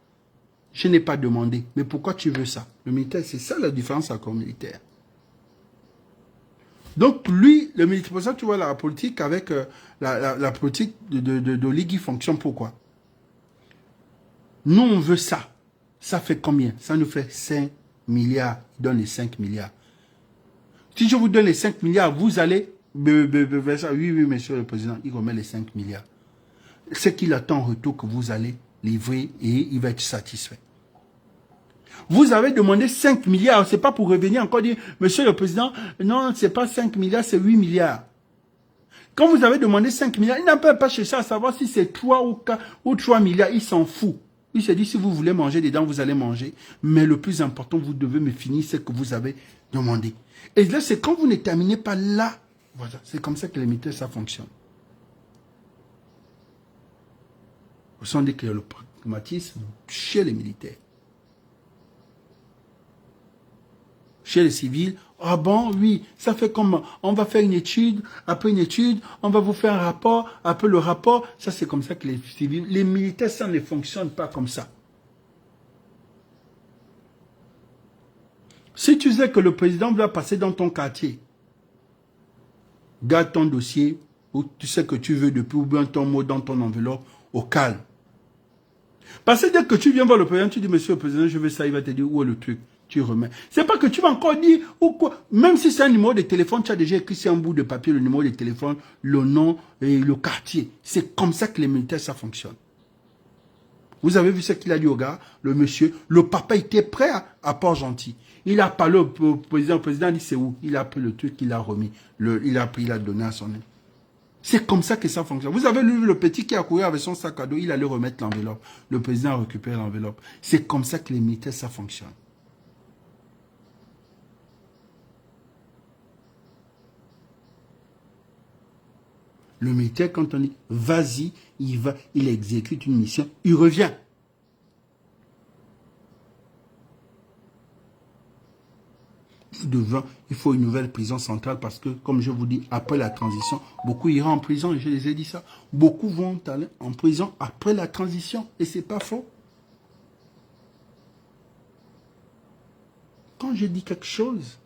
Je n'ai pas demandé. Mais pourquoi tu veux ça? Le militaire, c'est ça la différence avec le militaire. Donc, lui, le militaire, pour ça, tu vois, la politique avec la politique de Ligue, il fonctionne pourquoi? Nous, on veut ça. Ça fait combien? Ça nous fait 5 milliards. Il donne les 5 milliards. Si je vous donne les 5 milliards, vous allez... Oui, monsieur le président, il remet les 5 milliards. C'est qu'il attend en retour que vous allez livrer et il va être satisfait. Vous avez demandé 5 milliards, c'est pas pour revenir encore dire, monsieur le président, non, c'est pas 5 milliards, c'est 8 milliards. Quand vous avez demandé 5 milliards, il n'a pas cherché à savoir si c'est 3 ou 4 ou 3 milliards, il s'en fout. Il s'est dit, si vous voulez manger dedans, vous allez manger. Mais le plus important, vous devez me finir ce que vous avez demandé. Et là, c'est quand vous ne terminez pas là. Voilà, c'est comme ça que les militaires, ça fonctionne. Vous sentez qu'il y a le pragmatisme chez les militaires. Chez les civils, ah bon, oui, ça fait comment? On va faire une étude, après une étude, on va vous faire un rapport, après le rapport. Ça, c'est comme ça que les civils, les militaires, ça ne fonctionne pas comme ça. Si tu sais que le président va passer dans ton quartier, garde ton dossier, ou tu sais que tu veux depuis, ou bien ton mot dans ton enveloppe, au calme. Parce que dès que tu viens voir le président, tu dis, monsieur le président, je veux ça, il va te dire, où est le truc? Tu remets. C'est pas que tu vas encore dire, ou quoi. Même si c'est un numéro de téléphone, tu as déjà écrit sur un bout de papier le numéro de téléphone, le nom et le quartier. C'est comme ça que les militaires, ça fonctionne. Vous avez vu ce qu'il a dit au gars, le monsieur, le papa était prêt à Port-Gentil. Il a parlé au président, le président a dit, c'est où? Il a pris le truc, il a remis. Il a donné à son aide. C'est comme ça que ça fonctionne. Vous avez vu le petit qui a couru avec son sac à dos, il allait remettre l'enveloppe. Le président a récupéré l'enveloppe. C'est comme ça que les militaires, ça fonctionne. Le militaire, quand on dit vas-y, il va, il exécute une mission, il revient. Devant, il faut une nouvelle prison centrale parce que, comme je vous dis, après la transition, beaucoup iront en prison, et je les ai dit ça. Beaucoup vont aller en prison après la transition, et c'est pas faux. Quand je dis quelque chose,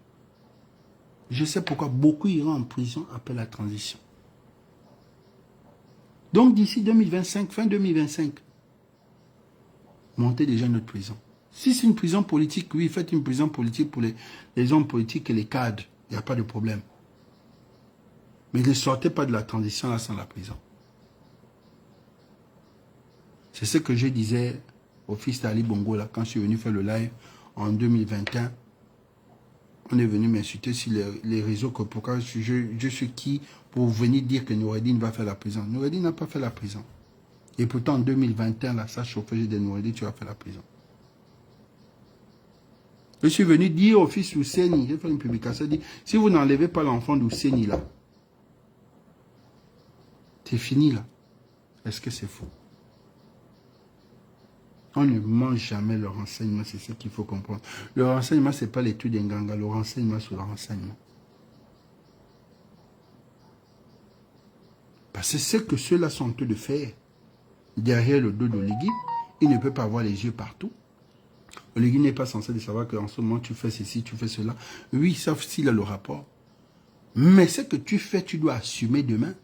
je sais pourquoi beaucoup iront en prison après la transition. Donc d'ici 2025, fin 2025, montez déjà notre prison. Si c'est une prison politique, oui, faites une prison politique pour les hommes politiques et les cadres. Il n'y a pas de problème. Mais ne sortez pas de la transition là sans la prison. C'est ce que je disais au fils d'Ali Bongo là, quand je suis venu faire le live en 2021. On est venu m'insulter sur les réseaux que pourquoi je suis qui pour venir dire que Noureddine va faire la prison. Noureddine n'a pas fait la prison. Et pourtant en 2021, là, ça chauffait, j'ai dit Noureddine, tu vas faire la prison. Je suis venu dire au fils Ouseni, j'ai fait une publication, dit, si vous n'enlevez pas l'enfant d'Ouseni là, c'est fini là. Est-ce que c'est faux? On ne mange jamais le renseignement, c'est ce qu'il faut comprendre. Le renseignement, ce n'est pas l'étude d'Enganga, le renseignement sur le renseignement. Parce que c'est ce que ceux-là sont en train de faire. Derrière le dos d'Oligui, il ne peut pas avoir les yeux partout. Oligui n'est pas censé de savoir qu'en ce moment tu fais ceci, tu fais cela. Oui, sauf s'il a le rapport. Mais ce que tu fais, tu dois assumer demain.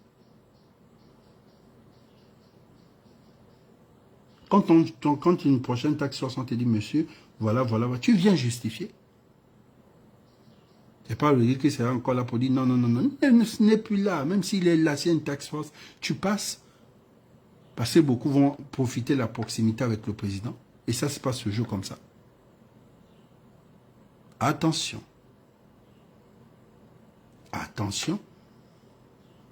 Quand une prochaine taxe 60 te dit, monsieur, voilà, tu viens justifier. C'est pas Oligui qui sera encore là pour dire, non, ce n'est plus là. Même s'il est là, c'est une taxe force, tu passes. Parce que beaucoup vont profiter de la proximité avec le président. Et ça se passe toujours comme ça. Attention. Attention.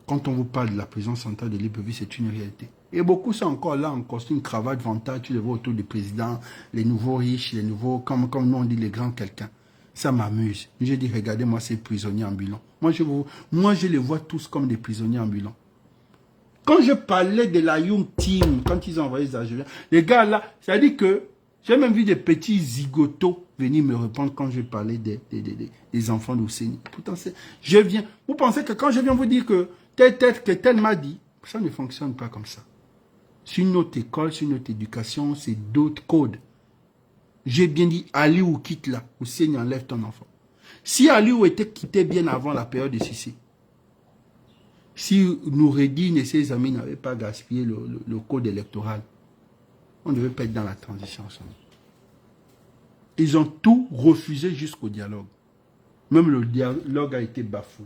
Quand on vous parle de la prison centrale de Libreville, c'est une réalité. Et beaucoup sont encore là, en costume, cravate, vantard, tu les vois autour du président, les nouveaux riches, les nouveaux, comme nous on dit, les grands quelqu'un. Ça m'amuse. Je dis, regardez-moi ces prisonniers ambulants. Moi, je les vois tous comme des prisonniers ambulants. Quand je parlais de la Young Team, quand ils ont envoyé ça, les gars là, c'est-à-dire que j'ai même vu des petits zigotos venir me répondre quand je parlais des enfants d'Ousséni. Pourtant, je viens. Vous pensez que quand je viens vous dire que tel m'a dit, ça ne fonctionne pas comme ça. C'est une autre école, c'est une autre éducation, c'est d'autres codes. J'ai bien dit, Aliou quitte là, Ousséni enlève ton enfant. Si Aliou était quitté bien avant la période de Sissi, si Noureddine et ses amis n'avaient pas gaspillé le code électoral, on ne devait pas être dans la transition ensemble. Ils ont tout refusé jusqu'au dialogue. Même le dialogue a été bafoué.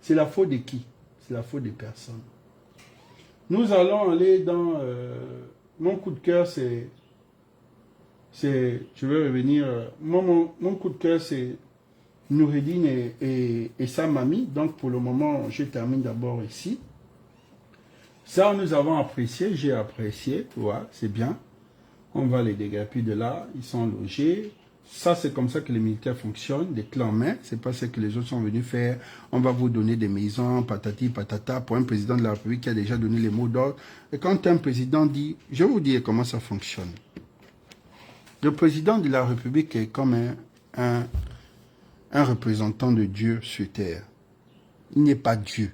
C'est la faute de qui? C'est la faute des personnes. Nous allons aller dans... mon coup de cœur, c'est... Je vais revenir... mon coup de cœur, c'est... Noureddine et sa mamie. Donc pour le moment, je termine d'abord ici. Ça, nous avons apprécié, j'ai apprécié, ouais, c'est bien. On va les dégager de là, ils sont logés. Ça, c'est comme ça que les militaires fonctionnent, des clés en main. C'est pas ce que les autres sont venus faire. On va vous donner des maisons, patati, patata, pour un président de la République qui a déjà donné les mots d'ordre. Et quand un président dit, je vais vous dire comment ça fonctionne. Le président de la République est comme un représentant de Dieu sur terre. Il n'est pas Dieu.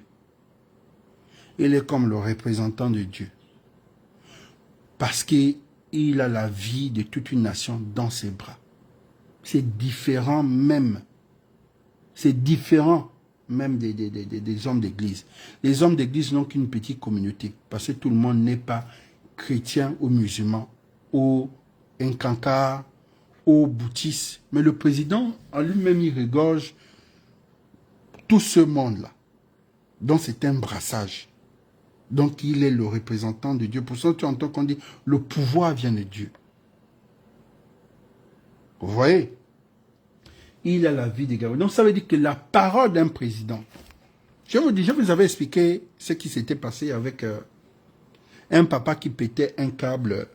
Il est comme le représentant de Dieu. Parce qu'il a la vie de toute une nation dans ses bras. C'est différent même. C'est différent même des hommes d'église. Les hommes d'église n'ont qu'une petite communauté. Parce que tout le monde n'est pas chrétien ou musulman ou incancar ou bouddhiste. Mais le président, en lui-même, il regorge tout ce monde-là. Donc c'est un brassage. Donc il est le représentant de Dieu. Pour ça, tu entends qu'on dit, le pouvoir vient de Dieu. Vous voyez? Il a la vie des gars. Donc ça veut dire que la parole d'un président, je vous avais expliqué ce qui s'était passé avec un papa qui pétait un câble.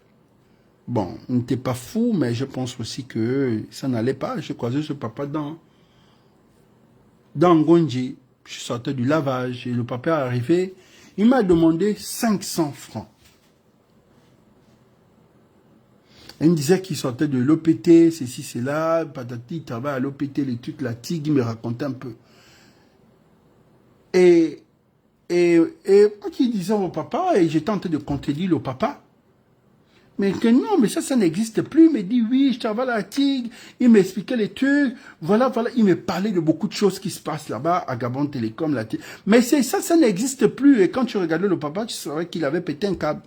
Bon, il n'était pas fou, mais je pense aussi que ça n'allait pas. Je croisais ce papa dans Ngonji. Je sortais du lavage et le papa est arrivé. Il m'a demandé 500 francs. Il me disait qu'il sortait de l'OPT, ceci, cela, patati, il travaille à l'OPT, les trucs, la TIG, il me racontait un peu. Et moi qui disais au papa, et j'étais en train de contredire le papa, mais que non, mais ça n'existe plus. Il me dit, oui, je travaille à la TIG, il m'expliquait les trucs, voilà, il me parlait de beaucoup de choses qui se passent là-bas, à Gabon Télécom, la TIG. Mais ça n'existe plus, et quand tu regardais le papa, tu saurais qu'il avait pété un câble.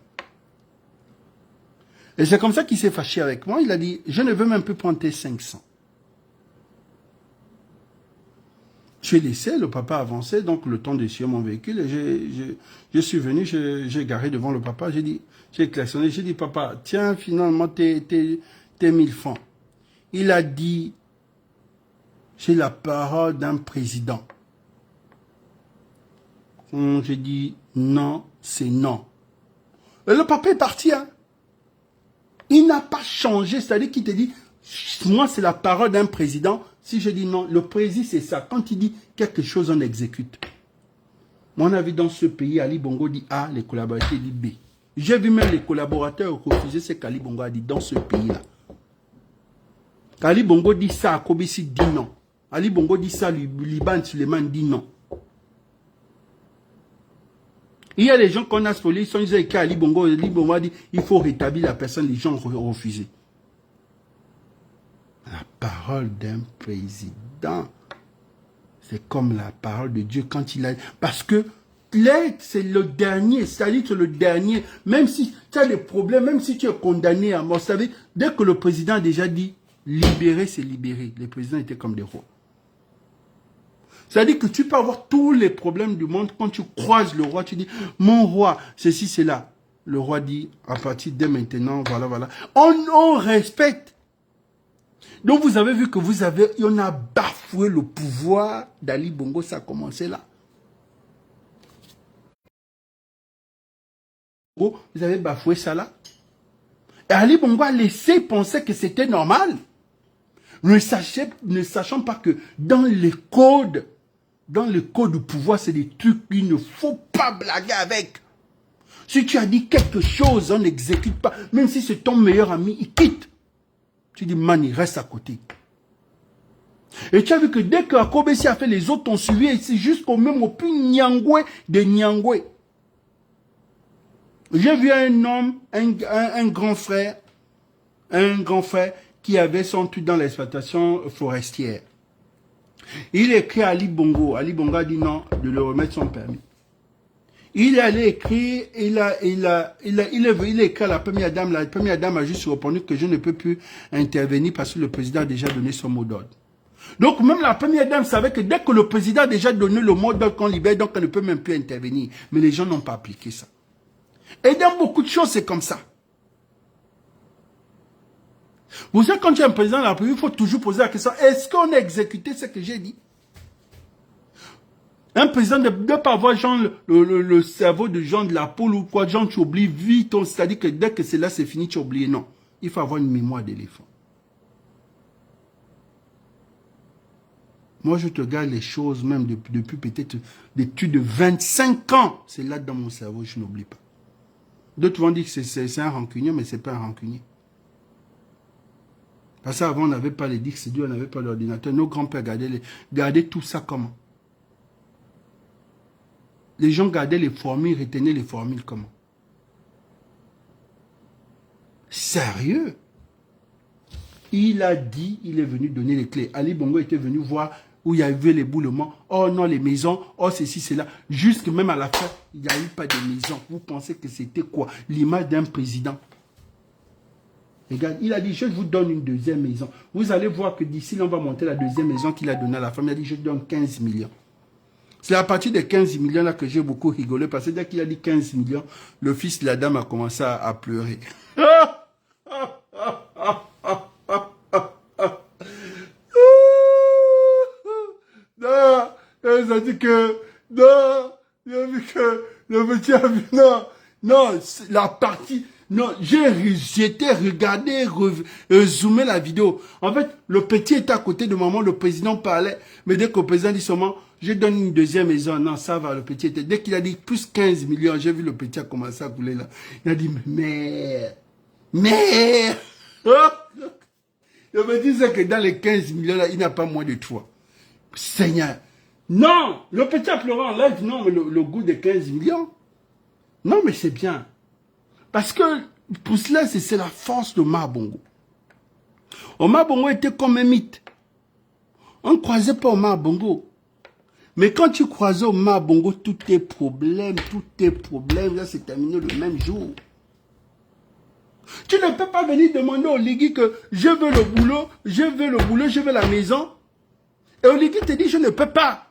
Et c'est comme ça qu'il s'est fâché avec moi. Il a dit, je ne veux même plus prendre tes 500. J'ai laissé le papa avancer, donc le temps de suivre mon véhicule. Et je suis venu, j'ai garé devant le papa. J'ai klaxonné, j'ai dit, papa, tiens, finalement, tes 1000 francs. Il a dit, j'ai la parole d'un président. J'ai dit, non, c'est non. Et le papa est parti, hein. Il n'a pas changé, c'est-à-dire qu'il te dit, moi c'est la parole d'un président. Si je dis non, le président c'est ça. Quand il dit quelque chose, on exécute. Mon avis dans ce pays, Ali Bongo dit A, les collaborateurs disent B. J'ai vu même les collaborateurs refuser ce qu'Ali Bongo a dit dans ce pays-là. Ali Bongo dit ça, Kobisi dit non. Ali Bongo dit ça, Liban Suleiman dit non. Il y a des gens qu'on a spoliés, ils ont écrit à Ali Bongo a dit, il faut rétablir la personne, les gens ont refusé. La parole d'un président, c'est comme la parole de Dieu quand il a... Parce que l'aide, c'est le dernier, c'est-à-dire que le dernier, même si tu as des problèmes, même si tu es condamné à mort, vous savez, dès que le président a déjà dit, libérer, c'est libérer. Les présidents étaient comme des rois. C'est-à-dire que tu peux avoir tous les problèmes du monde. Quand tu croises le roi, tu dis, mon roi, ceci, c'est là. Le roi dit, à partir de maintenant, voilà, voilà. On respecte. Donc vous avez vu que on a bafoué le pouvoir d'Ali Bongo, ça a commencé là. Vous avez bafoué ça là. Et Ali Bongo a laissé penser que c'était normal. Ne sachant pas que dans les codes du pouvoir, c'est des trucs qu'il ne faut pas blaguer avec. Si tu as dit quelque chose, on n'exécute pas. Même si c'est ton meilleur ami, il quitte. Tu dis, man, il reste à côté. Et tu as vu que dès que Akobesi a fait, les autres ont suivi, et c'est jusqu'au même au plus Nyangwe de Nyangwe. J'ai vu un homme, un grand frère qui avait son truc dans l'exploitation forestière. Il écrit à Ali Bongo. Ali Bongo a dit non, de le remettre son permis. Il est allé écrire, il est écrit à la première dame. La première dame a juste répondu que je ne peux plus intervenir parce que le président a déjà donné son mot d'ordre. Donc même la première dame savait que dès que le président a déjà donné le mot d'ordre qu'on libère, donc elle ne peut même plus intervenir. Mais les gens n'ont pas appliqué ça. Et dans beaucoup de choses, c'est comme ça. Vous savez, quand tu es un président de la République, il faut toujours poser la question, est-ce qu'on a exécuté ce que j'ai dit? Un président ne doit pas avoir genre, le cerveau de Jean de la poule ou quoi, genre tu oublies vite, c'est-à-dire que dès que c'est là, c'est fini, tu oublies. Non, il faut avoir une mémoire d'éléphant. Moi, je te garde les choses, même depuis peut-être depuis de 25 ans. C'est là dans mon cerveau, je n'oublie pas. D'autres vont dire que c'est un rancunier, mais ce n'est pas un rancunier. Parce qu'avant, on n'avait pas les disques, c'est dur, on n'avait pas l'ordinateur. Nos grands-pères gardaient tout ça comment? Les gens gardaient les formules, retenaient les formules comment? Sérieux? Il a dit, il est venu donner les clés. Ali Bongo était venu voir où il y avait les boulements. Oh non, les maisons. Oh, ceci, cela. Jusque même à la fin, il n'y a eu pas de maison. Vous pensez que c'était quoi? L'image d'un président. Regarde, il a dit, je vous donne une deuxième maison. Vous allez voir que d'ici là, on va monter la deuxième maison qu'il a donnée à la femme. Il a dit, je donne 15 millions. C'est à partir de 15 millions là que j'ai beaucoup rigolé. Parce que dès qu'il a dit 15 millions, le fils de la dame a commencé à pleurer. Non, ça dit que, non, il a vu que le petit a vu, non, la partie, non, j'étais regardé, zoomé la vidéo. En fait, le petit était à côté de maman, le président parlait, mais dès que le président dit seulement, je donne une deuxième maison, non, ça va, le petit était, dès qu'il a dit plus 15 millions, j'ai vu le petit a commencé à couler là. Il a dit, mère. Le petit sait que dans les 15 millions là, il n'a pas moins de 3. Seigneur. Non, le petit a pleuré en live, non, mais le goût de 15 millions. Non, mais c'est bien. Parce que pour cela, c'est la force de Omar Bongo. Omar Bongo était comme un mythe. On ne croisait pas Omar Bongo. Mais quand tu croisais Omar Bongo, tous tes problèmes, là, c'est terminé le même jour. Tu ne peux pas venir demander au Ligui que je veux le boulot, je veux la maison. Et Oligui te dit, je ne peux pas.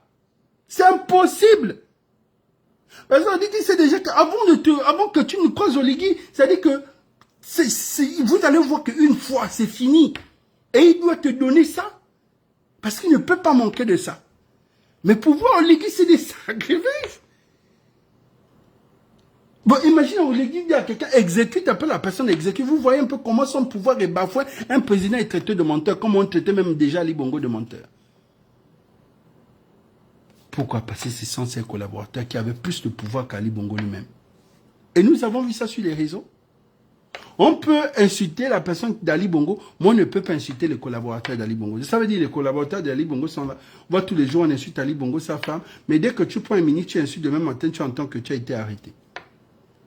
C'est impossible. Parce qu'on dit que c'est déjà avant que tu ne croises Oligui, c'est-à-dire que vous allez voir qu'une fois, c'est fini. Et il doit te donner ça. Parce qu'il ne peut pas manquer de ça. Mais pour voir Oligui, c'est des sacrifices. Bon, imagine Oligui dit à quelqu'un, exécute un peu la personne, exécute. Vous voyez un peu comment son pouvoir est bafoué. Un président est traité de menteur, comme on traitait même déjà Ali Bongo de menteur. Pourquoi? Parce que ce sont ses collaborateurs qui avaient plus de pouvoir qu'Ali Bongo lui-même. Et nous avons vu ça sur les réseaux. On peut insulter la personne d'Ali Bongo, mais on ne peut pas insulter les collaborateurs d'Ali Bongo. Ça veut dire que les collaborateurs d'Ali Bongo sont là. On voit tous les jours, on insulte Ali Bongo, sa femme. Mais dès que tu prends un ministre, tu insultes demain matin, tu entends que tu as été arrêté.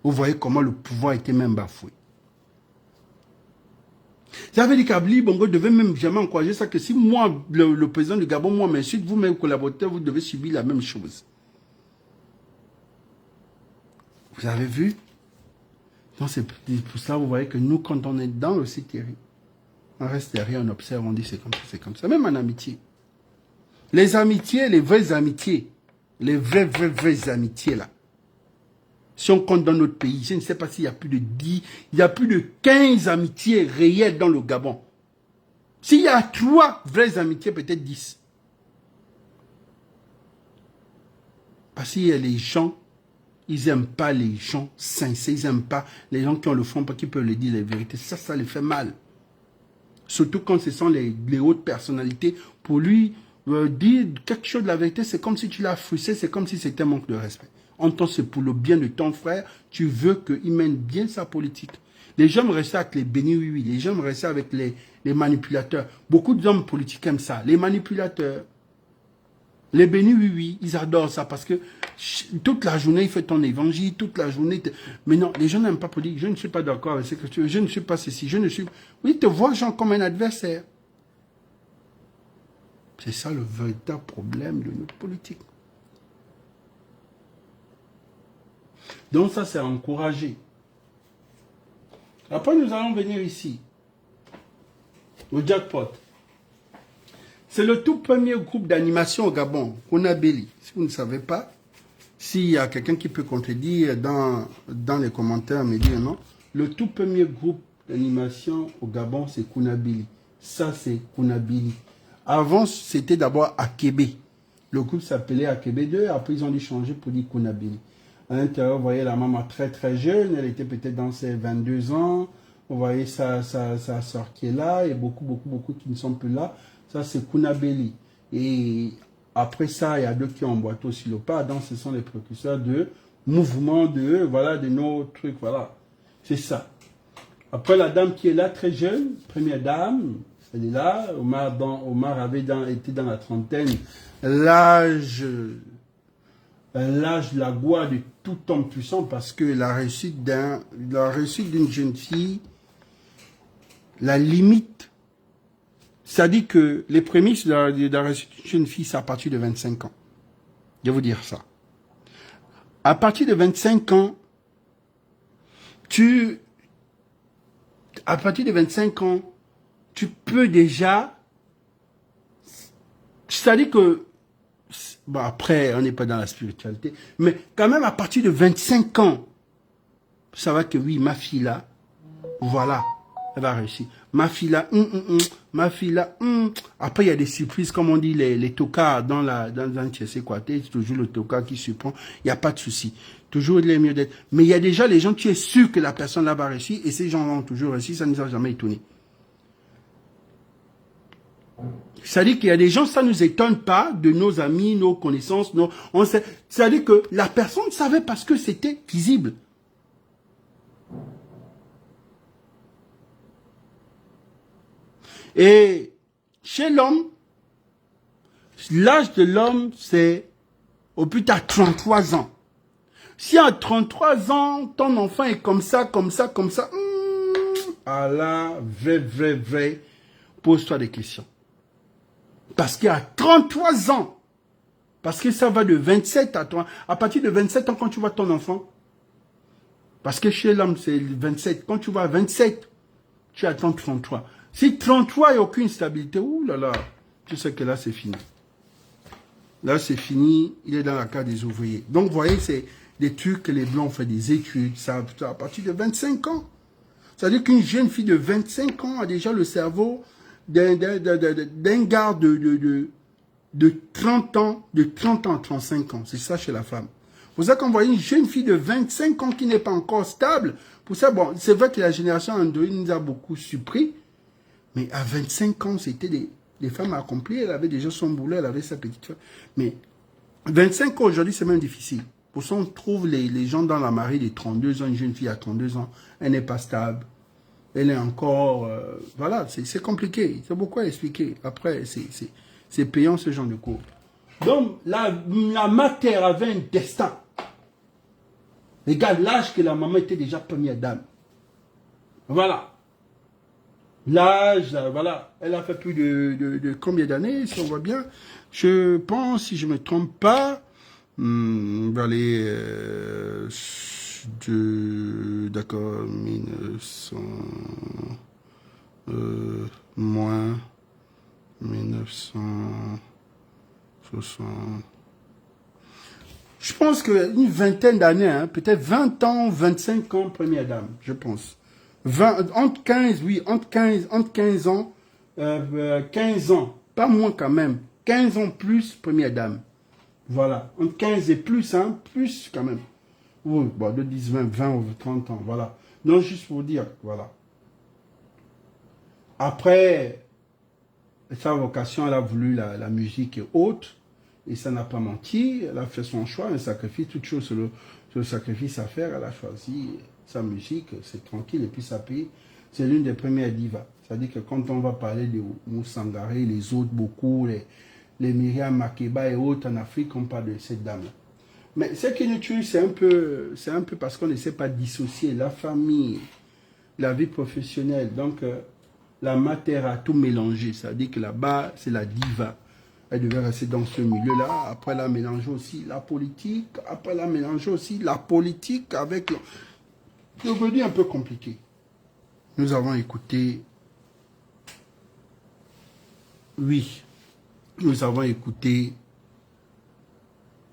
Vous voyez comment le pouvoir était même bafoué. Ça veut dire qu'Ali Bongo devait même jamais encourager ça, que si moi, le président du Gabon, moi m'insulte, vous-même collaborateurs, vous devez subir la même chose. Vous avez vu? Donc c'est pour ça, vous voyez que nous, quand on est dans le citérieux, on reste derrière, on observe, on dit c'est comme ça, c'est comme ça. Même en amitié. Les amitiés, les vraies amitiés, les vraies amitiés là. Si on compte dans notre pays, je ne sais pas s'il y a plus de 10, il y a plus de 15 amitiés réelles dans le Gabon. S'il y a 3 vraies amitiés, peut-être 10. Parce qu'il y a les gens, ils n'aiment pas les gens sincères, ils n'aiment pas les gens qui ont le fond, pas qui peuvent le dire la vérité. Ça les fait mal. Surtout quand ce sont les hautes personnalités. Pour lui, dire quelque chose de la vérité, c'est comme si tu l'as frustré, c'est comme si c'était un manque de respect. En tant que c'est pour le bien de ton frère, tu veux qu'il mène bien sa politique. Les gens me restent avec les bénis oui, les gens me restent avec les manipulateurs. Beaucoup d'hommes politiques aiment ça. Les manipulateurs, les bénis oui, ils adorent ça parce que toute la journée, il fait ton évangile, toute la journée. Mais non, les gens n'aiment pas politique. Je ne suis pas d'accord avec ce que tu veux. Je ne suis pas ceci. Je ne suis. Oui, ils te voient, gens, comme un adversaire. C'est ça le véritable problème de notre politique. Donc ça, c'est encouragé. Après, nous allons venir ici, au jackpot. C'est le tout premier groupe d'animation au Gabon, Konabeli. Si vous ne savez pas, s'il y a quelqu'un qui peut contredire dans les commentaires, me dire non. Le tout premier groupe d'animation au Gabon, c'est Konabeli. Ça, c'est Konabeli. Avant, c'était d'abord Akebe. Le groupe s'appelait Akebe 2, après ils ont dû changer pour dire Konabeli. À l'intérieur, vous voyez la maman très très jeune, elle était peut-être dans ses 22 ans. Vous voyez sa soeur qui est là, et beaucoup qui ne sont plus là. Ça, c'est Konabeli. Et après ça, il y a d'autres qui ont emboîté aussi le pas. Donc, ce sont les précurseurs de mouvements de nos trucs, voilà. C'est ça. Après, la dame qui est là, très jeune, première dame, elle est là. Omar était dans la trentaine. L'âge de la gloire de tout homme puissant, parce que la réussite d'une jeune fille, la limite, c'est-à-dire que les prémices de la réussite d'une jeune fille, c'est à partir de 25 ans. Je vais vous dire ça. À partir de 25 ans, tu peux déjà, c'est-à-dire que, bon, après, on n'est pas dans la spiritualité, mais quand même, à partir de 25 ans, ça va que oui, ma fille là, voilà, elle va réussir. Ma fille là, ma fille là, Après, il y a des surprises, comme on dit, les tocards dans un TSC Quartet, c'est toujours le tocard qui surprend, il n'y a pas de souci. Toujours, il est mieux d'être. Mais il y a déjà les gens, tu es sûr que la personne là va réussir, et ces gens-là ont toujours réussi, ça ne nous a jamais étonné. C'est-à-dire qu'il y a des gens, ça ne nous étonne pas de nos amis, nos connaissances, c'est-à-dire que la personne savait parce que c'était visible. Et chez l'homme, l'âge de l'homme, c'est au plus tard 33 ans. Si à 33 ans, ton enfant est comme ça, ah là, vrai, pose-toi des questions. Parce qu'à 33 ans, parce que ça va de 27 à 30, à partir de 27 ans, quand tu vois ton enfant, parce que chez l'homme, c'est 27, quand tu vois 27, tu attends 33. Si 33, il n'y a aucune stabilité, ouh là là, tu sais que là, c'est fini. Là, c'est fini, il est dans la case des ouvriers. Donc, vous voyez, c'est des trucs que les Blancs ont fait des études, ça à partir de 25 ans. C'est-à-dire qu'une jeune fille de 25 ans a déjà le cerveau d'un gars de 30 ans, à 35 ans. C'est ça chez la femme. Pour ça qu'on voit une jeune fille de 25 ans qui n'est pas encore stable. Pour ça, bon, c'est vrai que la génération Android nous a beaucoup surpris. Mais à 25 ans, c'était des femmes accomplies. Elle avait déjà son boulot, elle avait sa petite femme. Mais 25 ans aujourd'hui, c'est même difficile. Pour ça, on trouve les gens dans la marée des 32 ans, une jeune fille à 32 ans, elle n'est pas stable. Elle est encore... voilà, c'est compliqué. C'est beaucoup à expliquer. Après, c'est payant ce genre de cours. Donc, la matière avait un destin. Regarde l'âge que la maman était déjà première dame. Voilà. L'âge, voilà. Elle a fait plus de combien d'années, si on voit bien. Je pense, si je ne me trompe pas, dans les... d'accord, 1900... moins 1960... Je pense qu'une vingtaine d'années, hein, peut-être 20 ans, 25 ans, première dame, je pense. Entre 15, oui, entre 15 ans, 15 ans, pas moins quand même, 15 ans plus, première dame. Voilà, entre 15 et plus, hein, plus quand même. Oui, bon, de 10, 20 ou 30 ans, voilà. Non, juste pour dire, voilà. Après, sa vocation, elle a voulu la musique haute, et ça n'a pas menti, elle a fait son choix, un sacrifice, toute chose sur le sacrifice à faire, elle a choisi sa musique, c'est tranquille, et puis ça paye. C'est l'une des premières divas. C'est-à-dire que quand on va parler de Moussangare, les autres beaucoup, les Myriam Makeba et autres en Afrique, on parle de cette dame-là. Mais ce qui nous tue, c'est un peu parce qu'on ne sait pas dissocier la famille, la vie professionnelle. Donc, la matière a tout mélangé. C'est-à-dire que là-bas, c'est la diva. Elle devait rester dans ce milieu-là. Après, elle a mélangé aussi la politique. Après, elle a mélangé aussi la politique avec... C'est devenu un peu compliqué. Nous avons écouté... Oui. Nous avons écouté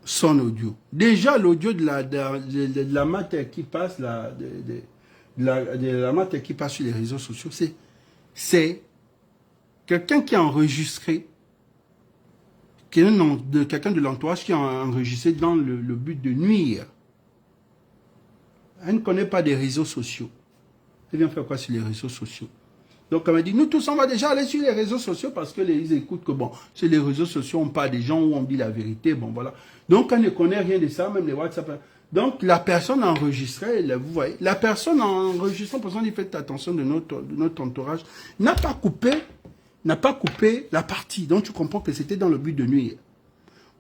son audio. Déjà, l'audio de la matière qui passe, de la matière qui passe sur les réseaux sociaux, c'est quelqu'un qui a enregistré, quelqu'un de l'entourage qui a enregistré dans le but de nuire. Elle ne connaît pas des réseaux sociaux. Elle vient faire quoi sur les réseaux sociaux? Donc, elle m'a dit, nous tous, on va déjà aller sur les réseaux sociaux parce que ils écoutent que, bon, sur les réseaux sociaux, on parle des gens où on dit la vérité, bon, voilà. Donc, elle ne connaît rien de ça, même les WhatsApp. Donc, la personne a enregistré, vous voyez, la personne en enregistrant, pour ça, on faites attention de notre entourage, n'a pas coupé la partie. Donc, tu comprends que c'était dans le but de nuire.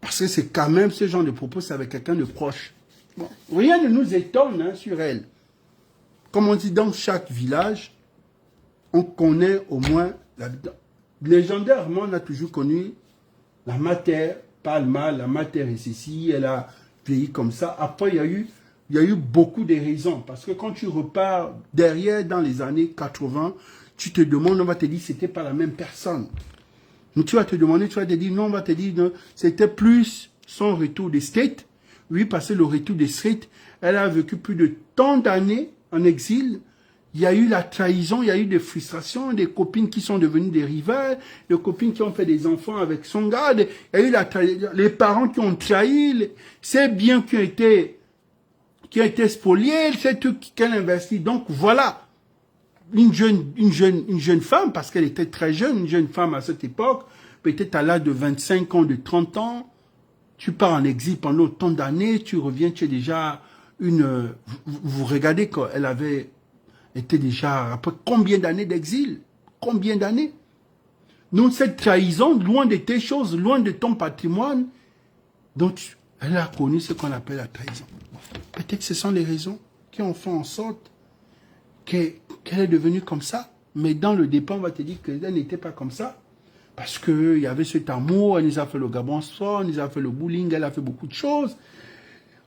Parce que c'est quand même ce genre de propos, c'est avec quelqu'un de proche. Bon, rien ne nous étonne hein, sur elle. Comme on dit, dans chaque village, on connaît au moins, légendairement, on a toujours connu la matière parle mal, la matière est ceci, elle a vieilli comme ça. Après, il y a eu beaucoup de raisons. Parce que quand tu repars derrière dans les années 80, tu te demandes, on va te dire, c'était pas la même personne. Donc tu vas te demander, tu vas te dire, non, on va te dire, c'était plus son retour des States. Oui, parce que le retour des States, elle a vécu plus de tant d'années en exil. Il y a eu la trahison, il y a eu des frustrations, des copines qui sont devenues des rivales, des copines qui ont fait des enfants avec son garde. Il y a eu les parents qui ont trahi, ces biens qui ont été spoliés, ces trucs qu'elle investit. Donc voilà, une jeune femme, parce qu'elle était très jeune, une jeune femme à cette époque, peut-être à l'âge de 25 ans, de 30 ans, tu pars en exil pendant autant d'années, tu reviens, tu es déjà vous regardez quand elle avait était déjà après combien d'années d'exil? Combien d'années? Donc cette trahison, loin de tes choses, loin de ton patrimoine, donc elle a connu ce qu'on appelle la trahison. Peut-être que ce sont les raisons qui ont fait en sorte qu'elle est devenue comme ça. Mais dans le départ, on va te dire qu'elle n'était pas comme ça. Parce qu'il y avait cet amour, elle nous a fait le Gabon sport, elle nous a fait le bowling, elle a fait beaucoup de choses.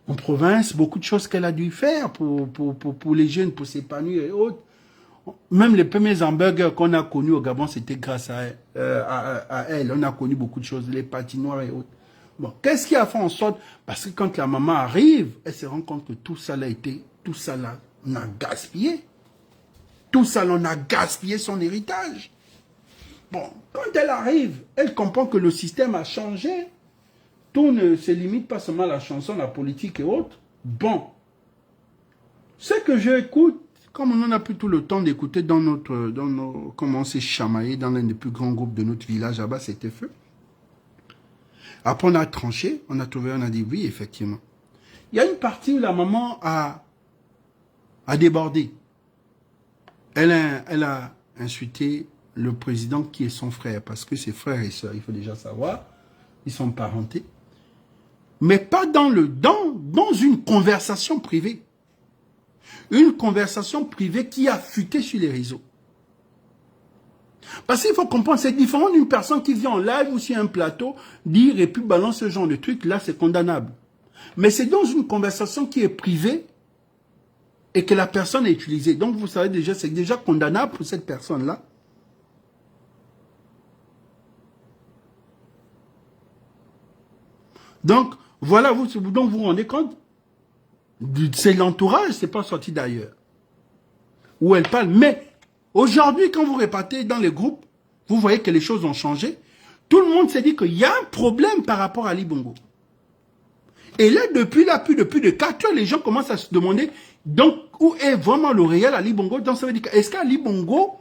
En province, beaucoup de choses qu'elle a dû faire pour les jeunes, pour s'épanouir et autres. Même les premiers hamburgers qu'on a connus au Gabon, c'était grâce à elle. On a connu beaucoup de choses, les patinoires et autres. Bon, qu'est-ce qui a fait en sorte? Parce que quand la maman arrive, elle se rend compte que tout ça on a gaspillé. Tout ça, on a gaspillé son héritage. Bon, quand elle arrive, elle comprend que le système a changé. Tout ne se limite pas seulement à la chanson, la politique et autres. Bon. Ce que j'écoute, comme on n'a plus tout le temps d'écouter comment on s'est chamaillé dans l'un des plus grands groupes de notre village là-bas, c'était Feu. Après, on a tranché, on a dit oui, effectivement. Il y a une partie où la maman a débordé. elle a insulté le président qui est son frère, parce que ses frères et sœurs, il faut déjà savoir, ils sont parentés, mais pas dans une conversation privée. Une conversation privée qui a fuité sur les réseaux. Parce qu'il faut comprendre, c'est différent d'une personne qui vient en live ou sur un plateau, dire et puis balance ce genre de truc, là c'est condamnable. Mais c'est dans une conversation qui est privée et que la personne est utilisée. Donc vous savez déjà, c'est déjà condamnable pour cette personne-là. Donc, voilà, vous vous rendez compte, c'est l'entourage, c'est pas sorti d'ailleurs. Où elle parle. Mais aujourd'hui, quand vous repartez dans les groupes, vous voyez que les choses ont changé. Tout le monde s'est dit qu'il y a un problème par rapport à Ali Bongo. Et là, depuis plus de 4 heures, les gens commencent à se demander, donc, où est vraiment le réel Ali Bongo? Donc, ça veut dire, est-ce qu'Ali Bongo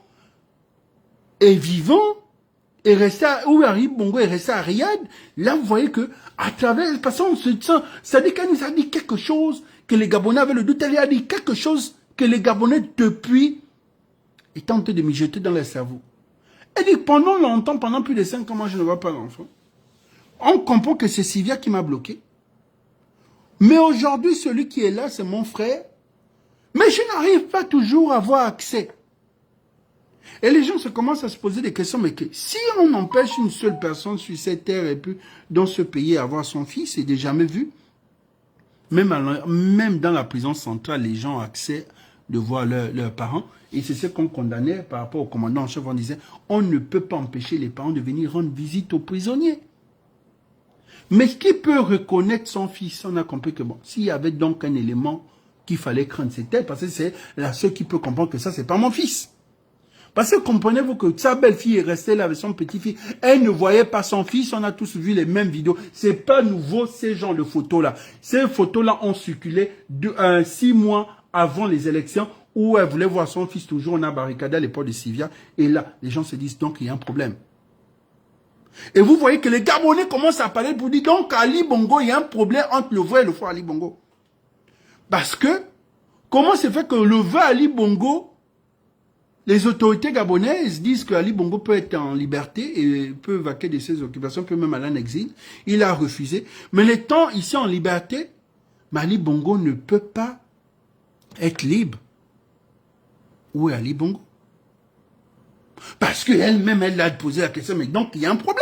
est vivant? Où Ali Bongo est resté à Riyad? Là, vous voyez que, à travers, parce qu'on se sent, ça dit qu'elle nous a dit quelque chose, que les Gabonais avaient le doute, elle a dit quelque chose que les Gabonais, depuis, étaient en train de mijoter dans leur cerveau. Elle dit, pendant longtemps, pendant plus de 5 ans, moi, je ne vois pas l'enfant. On comprend que c'est Sylvia qui m'a bloqué. Mais aujourd'hui, celui qui est là, c'est mon frère. Mais je n'arrive pas toujours à avoir accès. Et les gens se commencent à se poser des questions, mais que si on empêche une seule personne sur cette terre et puis dans ce pays à avoir son fils, c'est déjà jamais vu. Même dans la prison centrale, les gens ont accès de voir leurs parents. Et c'est ce qu'on condamnait par rapport au commandant en chef. On disait, on ne peut pas empêcher les parents de venir rendre visite aux prisonniers. Mais qui peut reconnaître son fils? On a compris que bon, s'il y avait donc un élément qu'il fallait craindre, c'était parce que c'est la seule qui peut comprendre que ça, c'est pas mon fils. Parce que comprenez-vous que sa belle-fille est restée là avec son petit-fils. Elle ne voyait pas son fils. On a tous vu les mêmes vidéos. C'est pas nouveau, ces genres de photos-là. Ces photos-là ont circulé 6 mois avant les élections où elle voulait voir son fils toujours. On a barricadé à l'époque de Sylvia. Et là, les gens se disent donc il y a un problème. Et vous voyez que les Gabonais commencent à parler pour dire donc Ali Bongo, il y a un problème entre le vrai et le faux Ali Bongo. Parce que, comment c'est fait que le vrai Ali Bongo, les autorités gabonaises disent que Ali Bongo peut être en liberté et peut vaquer de ses occupations, peut même aller en exil. Il a refusé. Mais les temps ici en liberté, Ali Bongo ne peut pas être libre. Où est Ali Bongo? Parce qu'elle-même, elle a posé la question, mais donc il y a un problème.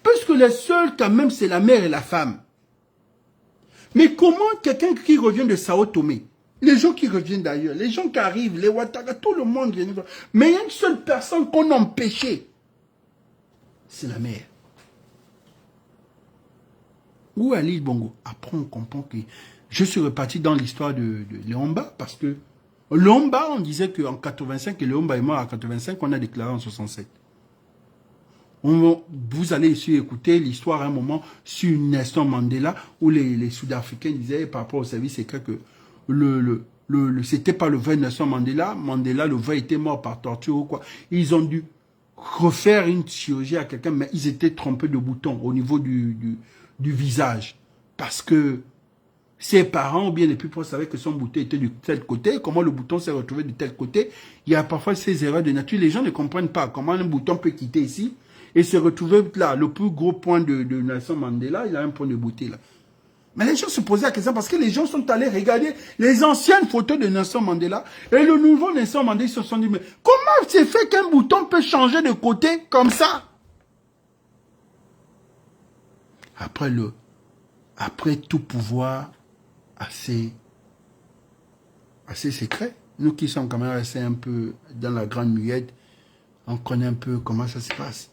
Parce que les seuls, quand même, c'est la mère et la femme. Mais comment quelqu'un qui revient de Sao Tomé, les gens qui reviennent d'ailleurs, les gens qui arrivent, les Ouattara, tout le monde vient. Mais il y a une seule personne qu'on a empêchée. C'est la mère. Où est Ali Bongo? Après, on comprend que je suis reparti dans l'histoire de Léomba, parce que Léomba, on disait qu'en 85, et Léomba est mort en 85, on a déclaré en 67. Vous allez ici écouter l'histoire à un moment sur Nelson Mandela, où les Sud-Africains disaient par rapport au service secret que c'était pas le vrai Nelson Mandela. Mandela, le vrai, était mort par torture ou quoi. Ils ont dû refaire une chirurgie à quelqu'un, mais ils étaient trompés de bouton au niveau du visage. Parce que ses parents ou bien les plus proches savaient que son bouton était de tel côté. Comment le bouton s'est retrouvé de tel côté? Il y a parfois ces erreurs de nature. Les gens ne comprennent pas comment un bouton peut quitter ici et se retrouver là. Le plus gros point de Nelson Mandela, il a un point de beauté là. Mais les gens se posaient la question parce que les gens sont allés regarder les anciennes photos de Nelson Mandela et le nouveau Nelson Mandela, ils se sont dit, mais comment c'est fait qu'un bouton peut changer de côté comme ça? Après tout pouvoir assez secret, nous qui sommes quand même restés un peu dans la grande muette, on connaît un peu comment ça se passe.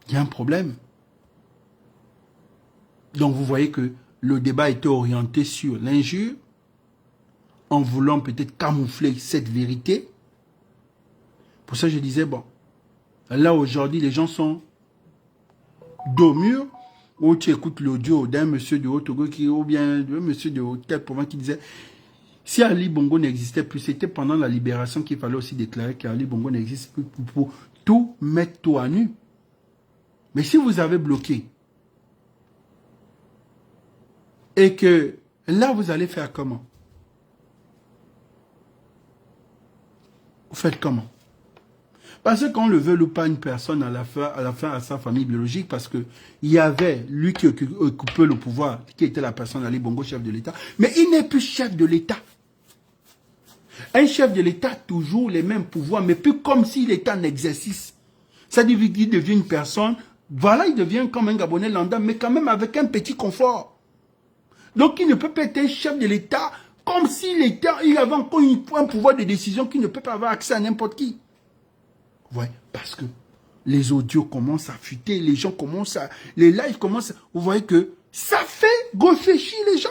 Il y a un problème. Donc vous voyez que le débat était orienté sur l'injure, en voulant peut-être camoufler cette vérité. Pour ça je disais, bon, là aujourd'hui les gens sont dos mur, où tu écoutes l'audio d'un monsieur de Haut-Togo ou bien d'un monsieur de Haut-Togo qui disait, si Ali Bongo n'existait plus, c'était pendant la libération qu'il fallait aussi déclarer qu'Ali Bongo n'existe plus pour tout mettre tout à nu. Mais si vous avez bloqué, et que là, vous allez faire comment? Vous faites comment? Parce qu'on le veut ou pas une personne à la fin à sa famille biologique, parce que il y avait lui qui occupait le pouvoir, qui était la personne Ali Bongo, chef de l'État, mais il n'est plus chef de l'État. Un chef de l'État a toujours les mêmes pouvoirs, mais plus comme si l'État n'exercice. C'est-à-dire qu'il devient une personne, voilà, il devient comme un Gabonais lambda, mais quand même avec un petit confort. Donc il ne peut pas être un chef de l'État comme si l'État, il avait encore un pouvoir de décision qui ne peut pas avoir accès à n'importe qui. Ouais, parce que les audios commencent à fuiter, les gens commencent à... Les lives commencent à... Vous voyez que ça fait réfléchir les gens.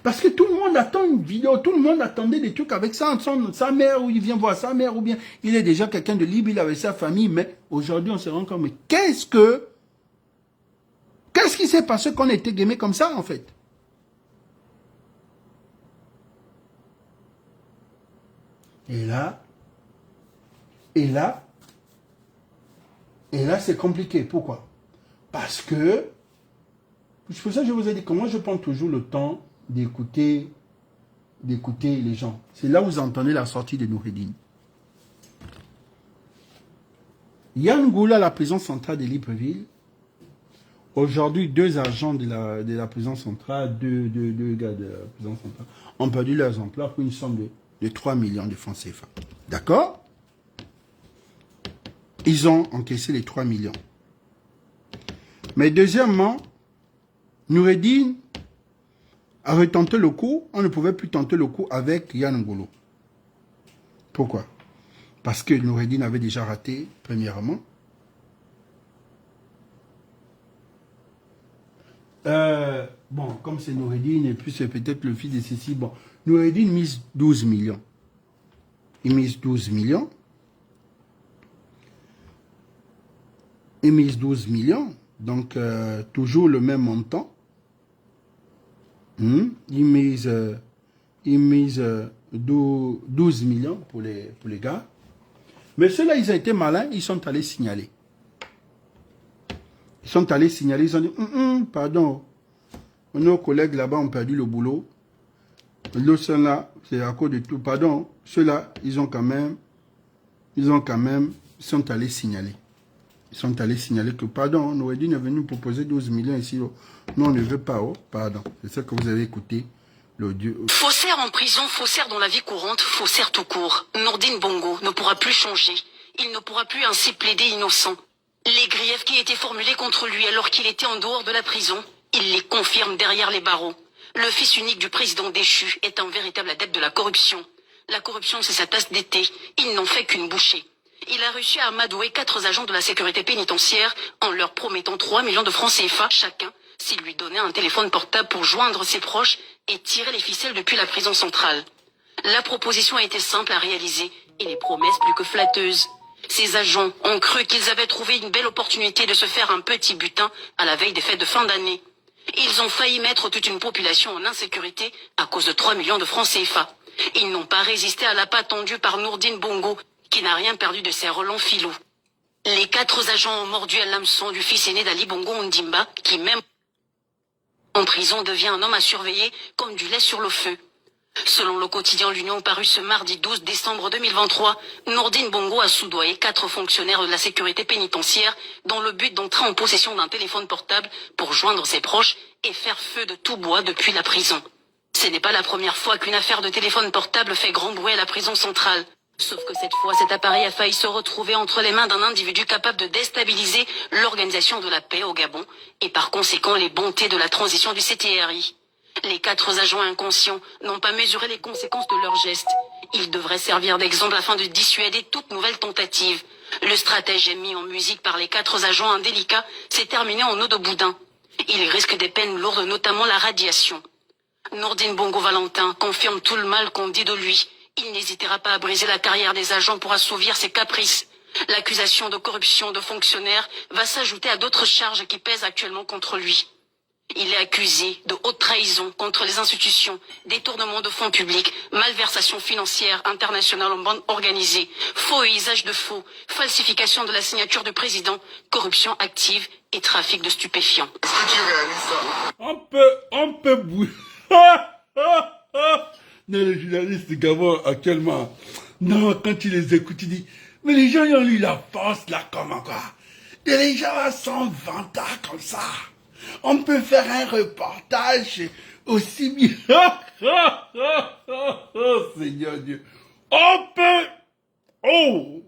Parce que tout le monde attend une vidéo, tout le monde attendait des trucs avec ça, sa mère, ou il vient voir sa mère, ou bien il est déjà quelqu'un de libre, il avait sa famille, mais aujourd'hui on se rend compte, mais qu'est-ce qui s'est passé qu'on était gamé comme ça en fait? Et là, c'est compliqué. Pourquoi? Parce que, c'est pour ça que je vous ai dit que moi, je prends toujours le temps d'écouter les gens. C'est là où vous entendez la sortie de Noureddine. Yann Goula, la prison centrale de Libreville. Aujourd'hui, 2 agents de la prison centrale, deux gars de la prison centrale, ont perdu leurs emplois pour une somme de 3 millions de francs CFA. D'accord? Ils ont encaissé les 3 millions. Mais deuxièmement, Noureddine a retenté le coup. On ne pouvait plus tenter le coup avec Yann Ngolo. Pourquoi? Parce que Noureddine avait déjà raté, premièrement. Bon, comme c'est Noureddine, et puis c'est peut-être le fils de Cécile. Bon, Noureddine mise 12 millions. Il mise 12 millions. Il mise 12 millions. Donc, toujours le même montant. Il mise 12 millions pour les gars. Mais ceux-là, ils ont été malins, ils sont allés signaler. Ils sont allés signaler, ils ont dit, pardon, nos collègues là-bas ont perdu le boulot. L'autre, ceux-là, c'est à cause de tout. Pardon, ceux-là, ils sont allés signaler. Ils sont allés signaler que, pardon, Noureddine est venu nous proposer 12 millions ici. Oh. Non, on ne veut pas, oh, pardon. C'est ça que vous avez écouté, l'audio. Faussaire en prison, faussaire dans la vie courante, faussaire tout court. Nourdine Bongo ne pourra plus changer. Il ne pourra plus ainsi plaider innocent. Les griefs qui étaient formulés contre lui alors qu'il était en dehors de la prison, il les confirme derrière les barreaux. Le fils unique du président déchu est un véritable adepte de la corruption. La corruption, c'est sa tasse d'été. Ils n'ont fait qu'une bouchée. Il a réussi à amadouer 4 agents de la sécurité pénitentiaire en leur promettant 3 millions de francs CFA chacun s'il lui donnait un téléphone portable pour joindre ses proches et tirer les ficelles depuis la prison centrale. La proposition a été simple à réaliser et les promesses plus que flatteuses. Ces agents ont cru qu'ils avaient trouvé une belle opportunité de se faire un petit butin à la veille des fêtes de fin d'année. Ils ont failli mettre toute une population en insécurité à cause de 3 millions de francs CFA. Ils n'ont pas résisté à l'appât tendu par Nourdine Bongo, qui n'a rien perdu de ses relents filous. Les 4 agents ont mordu à l'hameçon du fils aîné d'Ali Bongo Ondimba, qui même en prison devient un homme à surveiller comme du lait sur le feu. Selon le quotidien L'Union paru ce mardi 12 décembre 2023, Nourdine Bongo a soudoyé 4 fonctionnaires de la sécurité pénitentiaire dans le but d'entrer en possession d'un téléphone portable pour joindre ses proches et faire feu de tout bois depuis la prison. Ce n'est pas la première fois qu'une affaire de téléphone portable fait grand bruit à la prison centrale. Sauf que cette fois, cet appareil a failli se retrouver entre les mains d'un individu capable de déstabiliser l'organisation de la paix au Gabon et par conséquent les bontés de la transition du CTRI. Les 4 agents inconscients n'ont pas mesuré les conséquences de leurs gestes. Ils devraient servir d'exemple afin de dissuader toute nouvelle tentative. Le stratagème mis en musique par les 4 agents indélicats s'est terminé en eau de boudin. Ils risquent des peines lourdes, notamment la radiation. Nourdine Bongo Valentin confirme tout le mal qu'on dit de lui. Il n'hésitera pas à briser la carrière des agents pour assouvir ses caprices. L'accusation de corruption de fonctionnaires va s'ajouter à d'autres charges qui pèsent actuellement contre lui. Il est accusé de haute trahison contre les institutions, détournement de fonds publics, malversation financière internationale en bande organisée, faux et usage de faux, falsification de la signature du président, corruption active et trafic de stupéfiants. Est-ce que tu réalises ça? On peut bouger. Non, les journalistes de Gabon actuellement, non, quand tu les écoutes, tu dis, mais les gens, ils ont eu la force là, comment quoi? Et les gens là sont vantards comme ça. On peut faire un reportage aussi bien. Oh, Seigneur Dieu. On peut. Oh.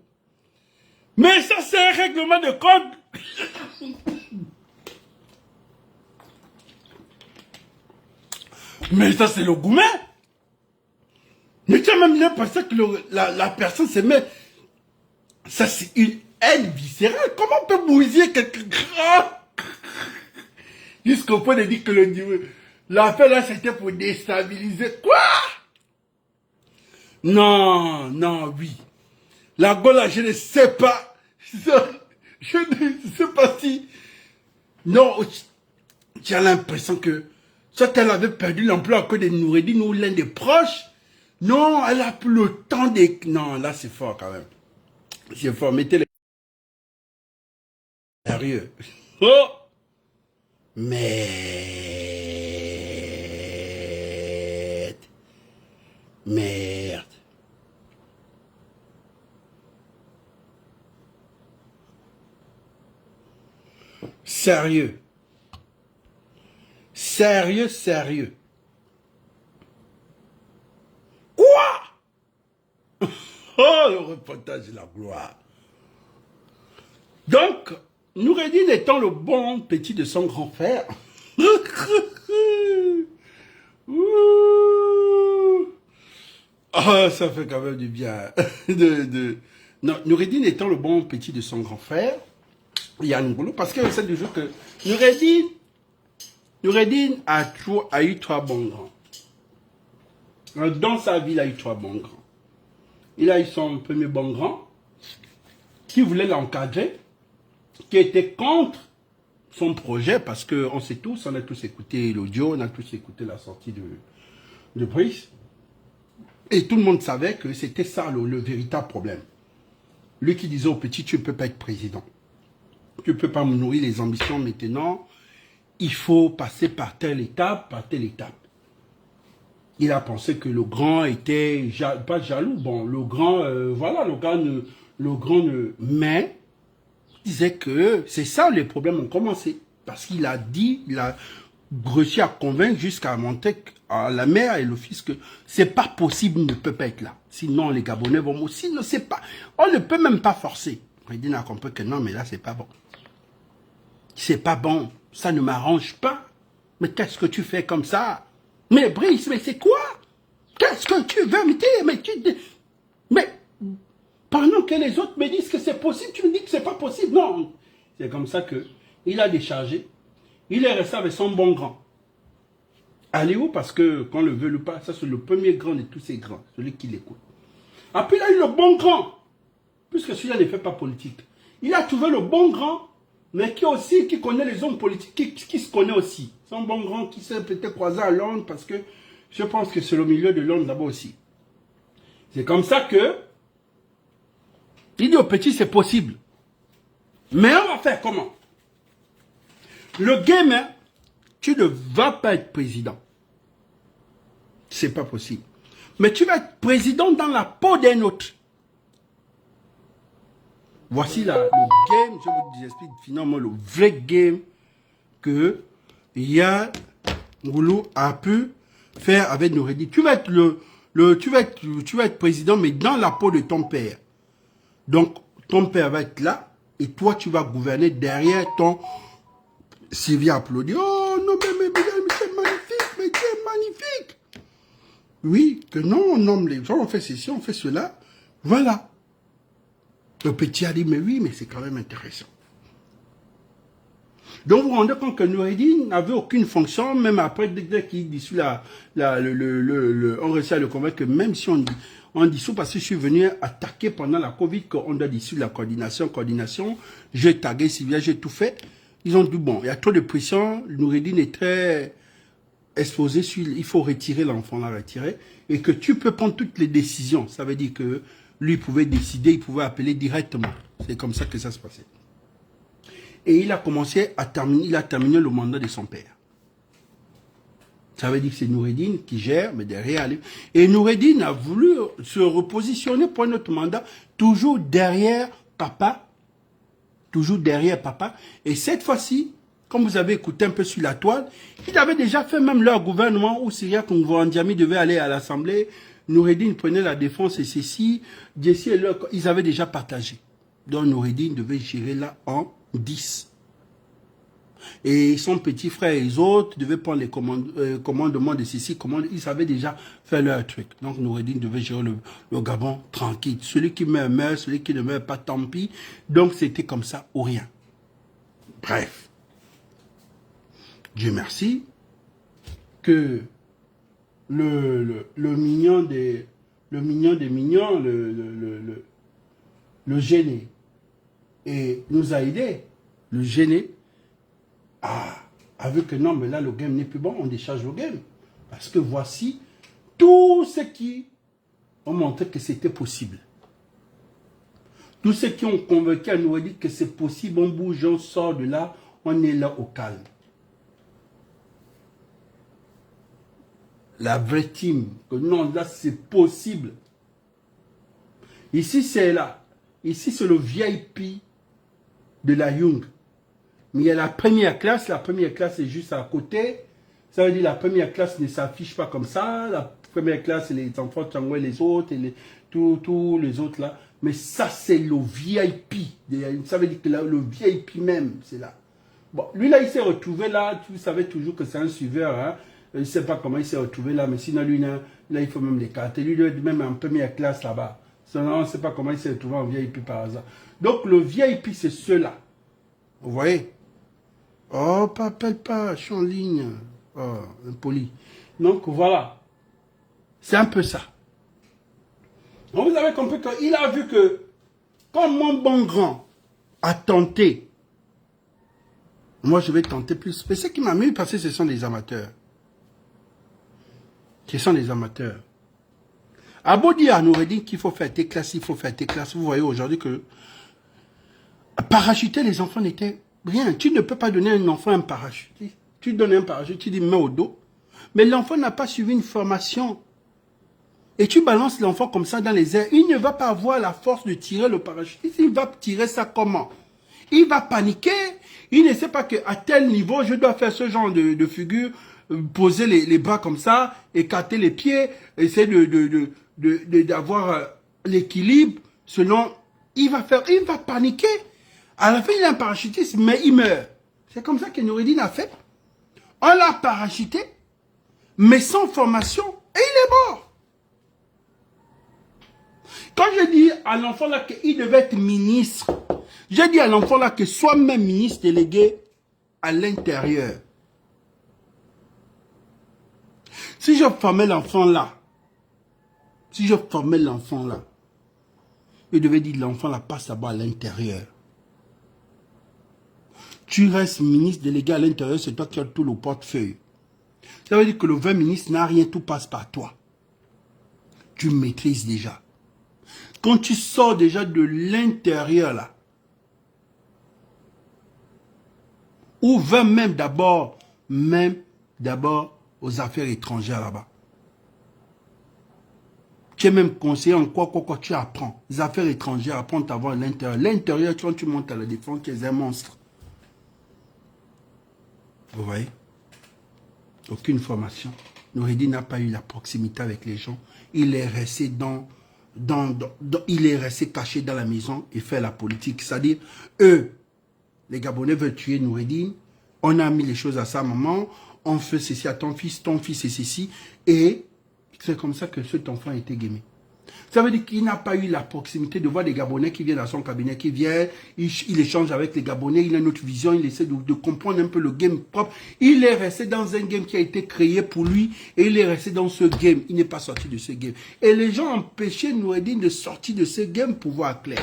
Mais ça, c'est un règlement de code. Mais ça, c'est le gourmet. Mais tu as même bien pensé que la personne se met. Ça, c'est une haine viscérale. Comment on peut bousiller quelqu'un? Jusqu'au point de dire que l'affaire là, c'était pour déstabiliser. Quoi? Non, non, oui. La Gola, je ne sais pas. Je ne sais pas si. Non, tu as l'impression que soit elle avait perdu l'emploi à cause de Noureddin ou l'un des proches. Non, elle a plus le temps des. Non, là, c'est fort quand même. C'est fort. Mettez les. Sérieux. Oh! Merde. Merde. Sérieux. Sérieux, sérieux. Quoi? Oh, le reportage de la gloire. Donc, Noureddin étant le bon petit de son grand frère. Ah, ça fait quand même du bien. Non, Noureddin étant le bon petit de son grand frère, il y a un boulot, parce que c'est du jour que Noureddin a eu 3 bons grands. Dans sa vie, il a eu 3 bons grands. Il a eu son premier bon grand, qui voulait l'encadrer, qui était contre son projet, parce qu'on sait tous, on a tous écouté l'audio, on a tous écouté la sortie de Brice. Et tout le monde savait que c'était ça le véritable problème. Lui qui disait au petit, tu ne peux pas être président. Tu ne peux pas me nourrir les ambitions maintenant. Il faut passer par telle étape, par telle étape. Il a pensé que le grand était, pas jaloux, bon, le grand, voilà, le grand, mais il disait que c'est ça, les problèmes ont commencé. Parce qu'il a dit, il a réussi à convaincre jusqu'à monter à la mère et le fils que c'est pas possible, il ne peut pas être là. Sinon, les Gabonais vont aussi, ne sait pas. On ne peut même pas forcer. Noureddin a compris que non, mais là, c'est pas bon. C'est pas bon. Ça ne m'arrange pas. Mais qu'est-ce que tu fais comme ça? Mais Brice, mais c'est quoi? Qu'est-ce que tu veux? Mais pendant que les autres me disent que c'est possible, tu me dis que c'est pas possible. Non. C'est comme ça que il a déchargé. Il est resté avec son bon grand. Allez où? Parce que, qu'on le veut ou pas, ça c'est le premier grand de tous ces grands, celui qui l'écoute. Après, il a eu le bon grand, puisque celui-là ne fait pas politique. Il a trouvé le bon grand, mais qui connaît les hommes politiques, qui se connaît aussi. C'est un bon grand qui s'est peut-être croisé à Londres, parce que je pense que c'est le milieu de Londres là-bas aussi. C'est comme ça que, il dit au petit, c'est possible. Mais on va faire comment? Le gamin, tu ne vas pas être président. C'est pas possible. Mais tu vas être président dans la peau d'un autre. Voici le game, je vous explique finalement le vrai game que Ya Ngulu a pu faire avec Noureddin. Tu vas être tu vas être président, mais dans la peau de ton père. Donc, ton père va être là, et toi, tu vas gouverner derrière ton... Sylvie applaudit. Oh non, mais c'est magnifique, mais c'est magnifique. Oui, que non, on nomme les gens, on fait ceci, on fait cela. Voilà. Le petit a dit, mais oui, mais c'est quand même intéressant. Donc vous vous rendez compte que Noureddin n'avait aucune fonction, même après, dès qu'il dissout on réussit à le convaincre que même si on dissout, parce que je suis venu attaquer pendant la Covid, qu'on doit dissoudre la coordination, j'ai tagué Sylvia, j'ai tout fait. Ils ont dit, bon, il y a trop de pression, Noureddin est très exposé sur, il faut retirer l'enfant, la retirer, et que tu peux prendre toutes les décisions. Ça veut dire que lui pouvait décider, il pouvait appeler directement. C'est comme ça que ça se passait. Et il a commencé à terminer, il a terminé le mandat de son père. Ça veut dire que c'est Noureddine qui gère, mais derrière... Et Noureddine a voulu se repositionner pour un autre mandat, toujours derrière papa. Toujours derrière papa. Et cette fois-ci, comme vous avez écouté un peu sur la toile, ils avaient déjà fait même leur gouvernement où Syria Ndiami devait aller à l'Assemblée. Noureddine prenait la défense et ceci. Jessie et leur, ils avaient déjà partagé. Donc Noureddine devait gérer là en 10. Et son petit frère et les autres devaient prendre les commandements de ceci. Ils avaient déjà fait leur truc. Donc Noureddine devait gérer le Gabon tranquille. Celui qui meurt, meurt. Celui qui ne meurt pas, tant pis. Donc c'était comme ça ou rien. Bref. Dieu merci que le mignon des mignons, le gêné, et nous a aidés. Le gêné a vu que non, mais là, le game n'est plus bon, on décharge le game. Parce que voici tous ceux qui ont montré que c'était possible. Tous ceux qui ont convaincu à nous dire que c'est possible, on bouge, on sort de là, on est là au calme. La vraie team, que non, là, c'est possible. Ici, c'est là. Ici, c'est le VIP de la Young. Mais il y a la première classe est juste à côté. Ça veut dire que la première classe ne s'affiche pas comme ça. La première classe, c'est les enfants Tchangwe, les autres, et tous les autres là. Mais ça, c'est le VIP. Ça veut dire que là, le VIP même, c'est là. Bon, lui là, il s'est retrouvé là. Tu savais toujours que c'est un suiveur. Hein. Je ne sais pas comment il s'est retrouvé là, mais sinon, lui, là, il faut même l'écarter. Lui, même en première classe là-bas. Sinon, on ne sait pas comment il s'est retrouvé en VIP par hasard. Donc, le VIP, c'est ceux-là. Vous voyez? Oh, appelle pas, je suis en ligne. Oh, impoli. Donc, voilà. C'est un peu ça. Donc, vous avez compris qu'il a vu que, comme mon bon grand a tenté, moi, je vais tenter plus. Mais ce qui m'a mis, parce que ce sont des amateurs. Ce sont des amateurs. À beau dire à Noureddine qu'il faut faire tes classes, il faut faire tes classes. Vous voyez aujourd'hui que parachuter les enfants n'était rien. Tu ne peux pas donner à un enfant un parachute. Tu donnes un parachute, tu dis mets au dos. Mais l'enfant n'a pas suivi une formation. Et tu balances l'enfant comme ça dans les airs. Il ne va pas avoir la force de tirer le parachute. Il va tirer ça comment? Il va paniquer. Il ne sait pas qu'à tel niveau, je dois faire ce genre de figure, poser les bras comme ça, écarter les pieds, essayer d'avoir l'équilibre selon... Il va paniquer. À la fin, il est un parachutiste, mais il meurt. C'est comme ça que Noureddine a fait. On l'a parachuté, mais sans formation, et il est mort. Quand je dis à l'enfant là qu'il devait être ministre, je dis à l'enfant là que soit même ministre délégué à l'intérieur. Si je formais l'enfant là, il devait dire l'enfant là passe d'abord à l'intérieur. Tu restes ministre délégué à l'intérieur, c'est toi qui as tout le portefeuille. Ça veut dire que le 20 ministre n'a rien, tout passe par toi. Tu maîtrises déjà. Quand tu sors déjà de l'intérieur là, ou va même d'abord aux affaires étrangères là-bas. Tu es même conseiller en quoi tu apprends. Les affaires étrangères, apprends à voir l'intérieur. L'intérieur, quand tu montes à la défense, tu es un monstre. Vous voyez? Aucune formation. Noureddine n'a pas eu la proximité avec les gens. Il est resté il est resté caché dans la maison et fait la politique. C'est-à-dire, eux, les Gabonais veulent tuer Noureddine. On a mis les choses à sa maman. On fait ceci à ton fils est ceci. Et c'est comme ça que cet enfant a été guémi. Ça veut dire qu'il n'a pas eu la proximité de voir des Gabonais qui viennent dans son cabinet, qui viennent, il échange avec les Gabonais, il a une autre vision, il essaie de comprendre un peu le game propre. Il est resté dans un game qui a été créé pour lui et il est resté dans ce game. Il n'est pas sorti de ce game. Et les gens empêchaient Noureddine de sortir de ce game pour voir clair.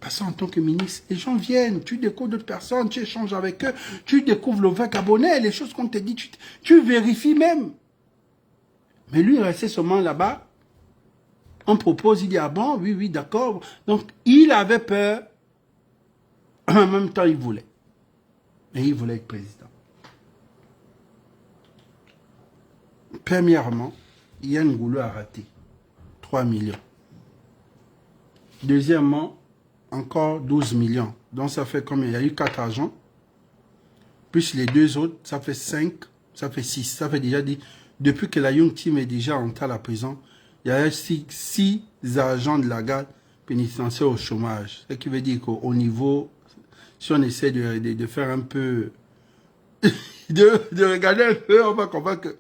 Parce qu'en tant que ministre, les gens viennent, tu découvres d'autres personnes, tu échanges avec eux, tu découvres le vrai Gabonais, les choses qu'on te dit, tu vérifies même. Mais lui, il restait seulement là-bas. On propose, il dit, ah bon, oui, d'accord. Donc, il avait peur. En même temps, il voulait. Et il voulait être président. Premièrement, Yann Ngoulou a raté 3 millions. Deuxièmement, encore 12 millions. Donc ça fait combien? Il y a eu 4 agents. Plus les 2 autres, ça fait 5, ça fait 6. Ça fait déjà dit, depuis que la Young Team est déjà entrée à la prison, il y a 6 agents de la garde pénitentiaire au chômage. Ce qui veut dire qu'au niveau, si on essaie de faire un peu, de regarder un peu, on va comprendre que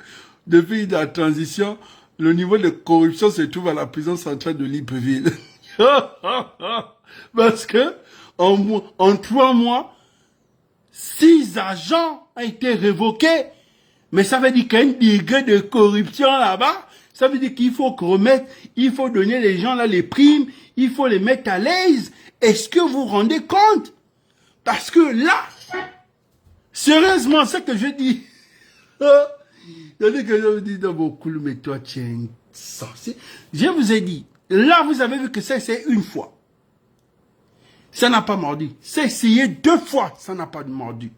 depuis la transition, le niveau de corruption se trouve à la prison centrale de Libreville. Parce que en 3 mois, 6 agents ont été révoqués. Mais ça veut dire qu'il y a un degré de corruption là-bas. Ça veut dire qu'il faut remettre, il faut donner les gens là les primes, il faut les mettre à l'aise. Est-ce que vous vous rendez compte? Parce que là, sérieusement, c'est ce que je dis. C'est-à-dire que je vous dis dans vos coups, mais toi, tu es un sorcier. Je vous ai dit, là, vous avez vu que ça, c'est une fois. Ça n'a pas mordu. C'est essayé 2 fois, ça n'a pas mordu.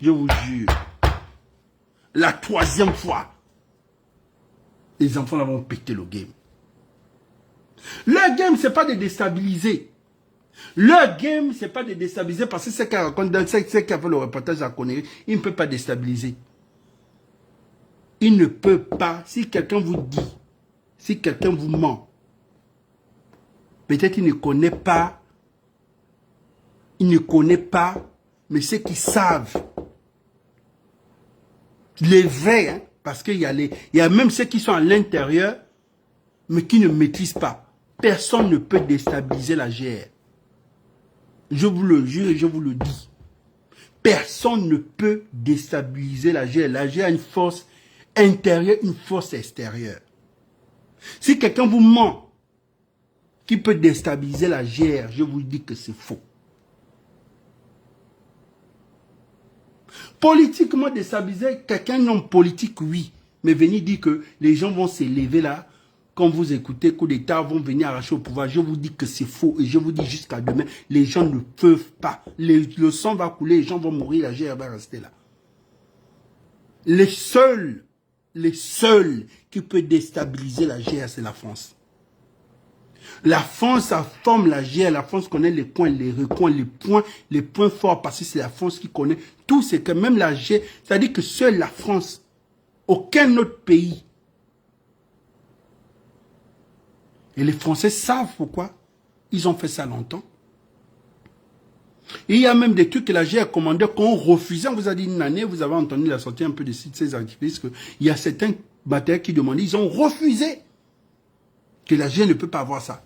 Je vous jure. La 3e fois, les enfants là vont péter le game. Le game, c'est pas de déstabiliser. Le game, c'est pas de déstabiliser parce que c'est qu'elle raconte, c'est qu'elle fait le reportage à Connery, il ne peut pas déstabiliser. Il ne peut pas, si quelqu'un vous dit, si quelqu'un vous ment, peut-être il ne connaît pas, mais ceux qui savent, les vrais, hein, parce qu'il y a même ceux qui sont à l'intérieur, mais qui ne maîtrisent pas. Personne ne peut déstabiliser la GR. Je vous le jure et je vous le dis. Personne ne peut déstabiliser la GR. La GR a une force intérieure, une force extérieure. Si quelqu'un vous ment, qui peut déstabiliser la GR, je vous dis que c'est faux. Politiquement déstabiliser quelqu'un non politique, oui. Mais venir dire que les gens vont s'élever là, quand vous écoutez coup d'État, vont venir arracher au pouvoir. Je vous dis que c'est faux. Et je vous dis jusqu'à demain, les gens ne peuvent pas. Le sang va couler, les gens vont mourir, la GR va rester là. Les seuls qui peuvent déstabiliser la GR, c'est la France. La France, ça forme la GR. La France connaît les coins, les recoins, les points forts, parce que c'est la France qui connaît tout. C'est que même la GR, c'est-à-dire que seule la France, aucun autre pays. Et les Français savent pourquoi. Ils ont fait ça longtemps. Et il y a même des trucs que la GR a commandé qu'on refusait. On vous a dit une année, vous avez entendu la sortie un peu de ces activistes, qu'il y a certains batailles qui demandaient, ils ont refusé que la GR ne peut pas avoir ça.